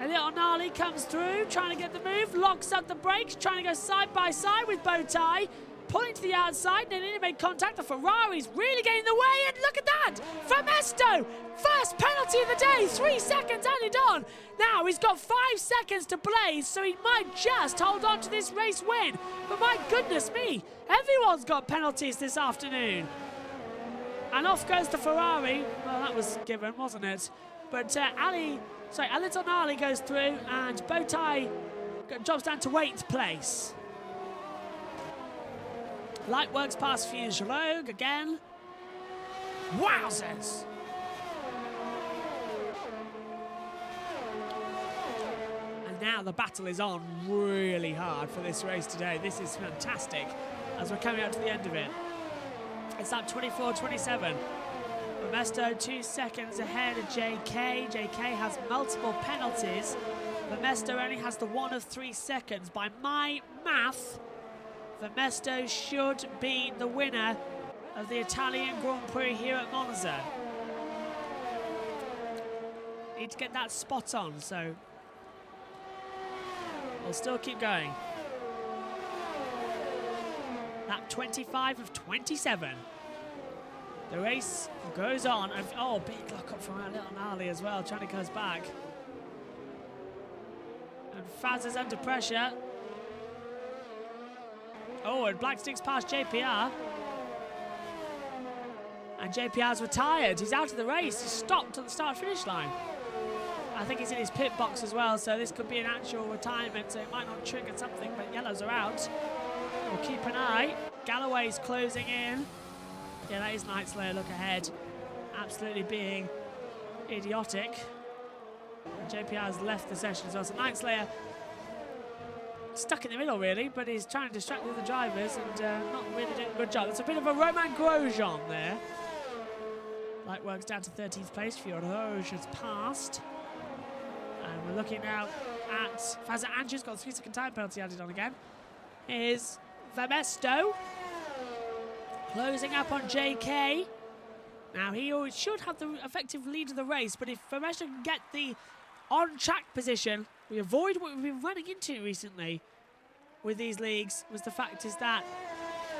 A Little Gnarly comes through, trying to get the move. Locks up the brakes, trying to go side by side with Bowtie. Pulling to the outside, and then made contact. The Ferrari's really getting in the way, and look at that! Famesto! First penalty of the day, 3 seconds added on. Now he's got 5 seconds to blaze, so he might just hold on to this race win. But my goodness me, everyone's got penalties this afternoon. And off goes the Ferrari. Well, that was given, wasn't it? But a Little Gnarly goes through, and Bowtie drops down to 8th place. Light works past Fuse Rogue again. Wowzers! And now the battle is on really hard for this race today. This is fantastic as we're coming up to the end of it. It's at 24-27. Momesto 2 seconds ahead of JK. JK has multiple penalties. Momesto only has the one of 3 seconds. By my math, Momesto should be the winner of the Italian Grand Prix here at Monza. Need to get that spot on, so we'll still keep going. Lap 25 of 27. The race goes on. Oh, big lock up from Little Gnarly as well, trying to close back. And Faz is under pressure. Oh, and Black sticks past JPR. And JPR's retired. He's out of the race. He's stopped at the start-finish line. I think he's in his pit box as well, so this could be an actual retirement, so it might not trigger something, but yellows are out. We'll keep an eye. Galloway's closing in. Yeah, that is Nightslayer. Look ahead. Absolutely being idiotic. And JPR's left the session as well, so Nightslayer stuck in the middle, really, but he's trying to distract the other drivers and not really doing a good job. It's a bit of a Romain Grosjean there. Light works down to 13th place. Fioroge has passed. And we're looking now at Fazarjanja's got a 3-second time penalty added on again. Here's Vamesto closing up on JK. Now he should have the effective lead of the race, but if Vamesto can get the on-track position, we avoid what we've been running into recently with these leagues, was the fact is that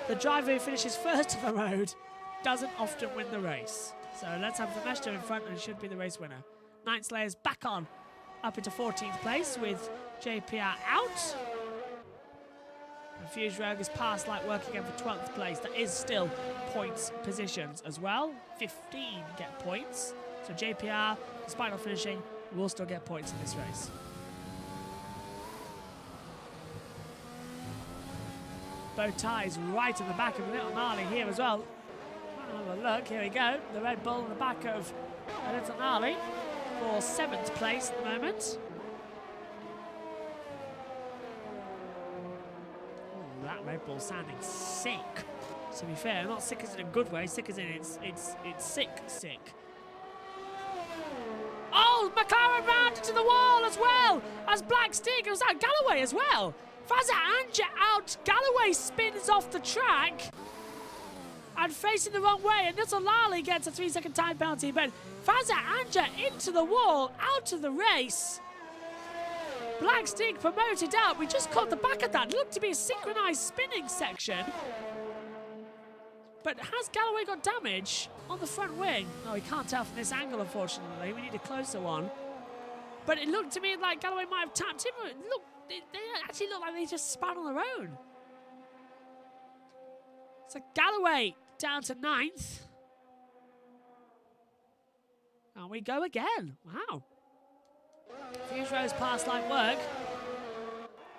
the driver who finishes first on the road doesn't often win the race. So let's have Vamesto in front and should be the race winner. Nightslayer's back on, up into 14th place with JPR out. And Fuse Rogue is past Light Work again for 12th place. That is still points positions as well. 15 get points. So JPR, despite not finishing, will still get points in this race. Bow ties right in the back of Little Gnarly here as well. Have a look, here we go. The Red Bull in the back of Little Gnarly for 7th place at the moment. Ooh, that Red Bull sounding sick. To be fair, not sick as in a good way, sick as in it's sick. Oh, McLaren round into the wall as well as Black Stick. It was out Galloway as well. Fazza Anja out. Galloway spins off the track and facing the wrong way. And Little Lally gets a 3-second time penalty. But Fazza Anja into the wall, out of the race. Black Stick promoted out. We just caught the back of that. It looked to be a synchronized spinning section. But has Galloway got damage on the front wing? No, we can't tell from this angle, unfortunately. We need a closer one. But it looked to me like Galloway might have tapped him. Look, they actually look like they just spun on their own. So Galloway down to 9th. And we go again. Wow. Fuse rows past like work.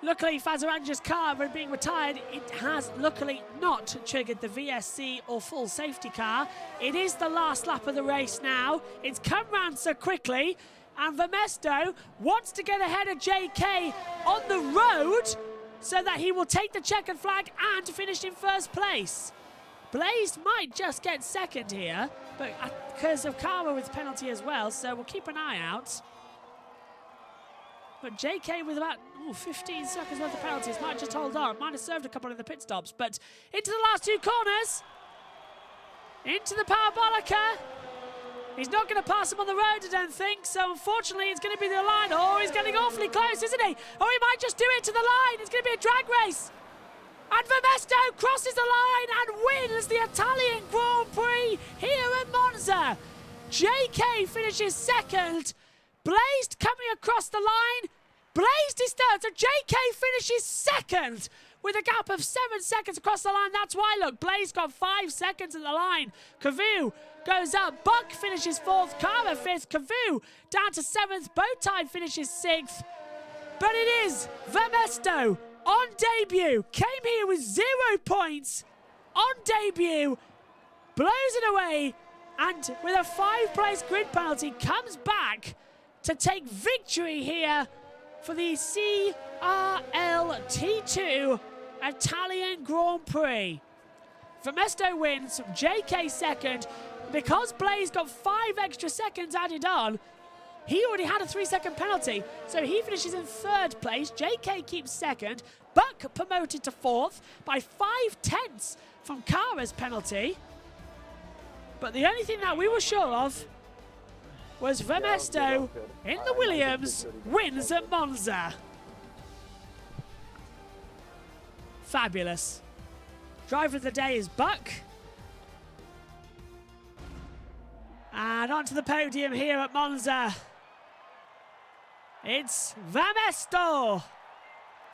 Luckily, Fazaranja's car being retired, it has luckily not triggered the VSC or full safety car. It is the last lap of the race now. It's come round so quickly, and Vermesto wants to get ahead of JK on the road so that he will take the checkered flag and finish in first place. Blaze might just get second here, but because of Kara with penalty as well, so we'll keep an eye out. But JK with about 15 seconds worth of penalties might just hold on. Might have served a couple of the pit stops. But into the last 2 corners. Into the Parabolica. He's not going to pass him on the road, I don't think. So unfortunately, it's going to be the line. Oh, he's getting awfully close, isn't he? Oh, he might just do it to the line. It's going to be a drag race. And Vermesto crosses the line and wins the Italian Grand Prix here at Monza. JK finishes second. Blazed coming across the line. Blazed is third, so JK finishes second with a gap of 7 seconds across the line. That's why, look, Blaze got 5 seconds at the line. Cavu goes up. Buck finishes 4th. Kara 5th. Cavu down to 7th. Bowtie finishes 6th. But it is Vermesto on debut. Came here with 0 points on debut. Blows it away. And with a 5-place grid penalty, comes back to take victory here for the CRL T2 Italian Grand Prix. Vermesto wins, JK second. Because Blaze got 5 extra seconds added on, he already had a 3-second penalty, so he finishes in 3rd place. JK keeps second. Buck promoted to 4th by 5/10 from Kara's penalty. But the only thing that we were sure of was Vermesto in the Williams wins at Monza. Fabulous. Driver of the day is Buck. And onto the podium here at Monza. It's Vermesto.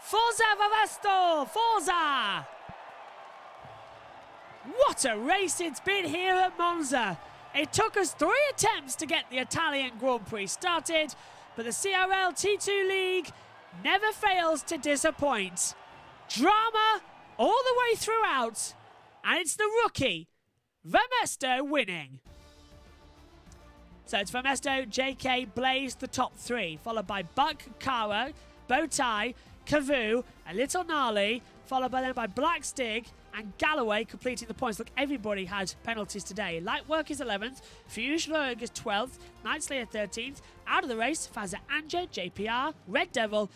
Forza Vermesto, Forza! What a race it's been here at Monza. It took us 3 attempts to get the Italian Grand Prix started, but the CRL T2 League never fails to disappoint. Drama all the way throughout, and it's the rookie, Vermesto, winning. So it's Vermesto, JK, Blaze, the top 3, followed by Buck, Kara, Bowtie, Cavu, a little gnarly, followed by Black Stig, and Galloway completing the points. Look, everybody had penalties today. Lightwork is 11th, Fusion is 12th, Night Slayer 13th, out of the race, Fazza Anja, JPR, Red Devil,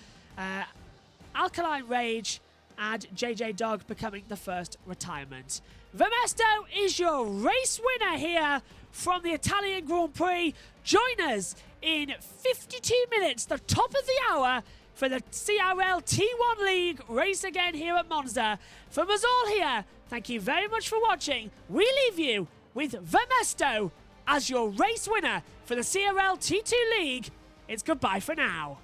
Alkaline Rage, and JJ Dog becoming the first retirement. Vermesto is your race winner here from the Italian Grand Prix. Join us in 52 minutes, the top of the hour, for the CRL T1 League race again here at Monza. From us all here, thank you very much for watching. We leave you with Vermesto as your race winner for the CRL T2 League. It's goodbye for now.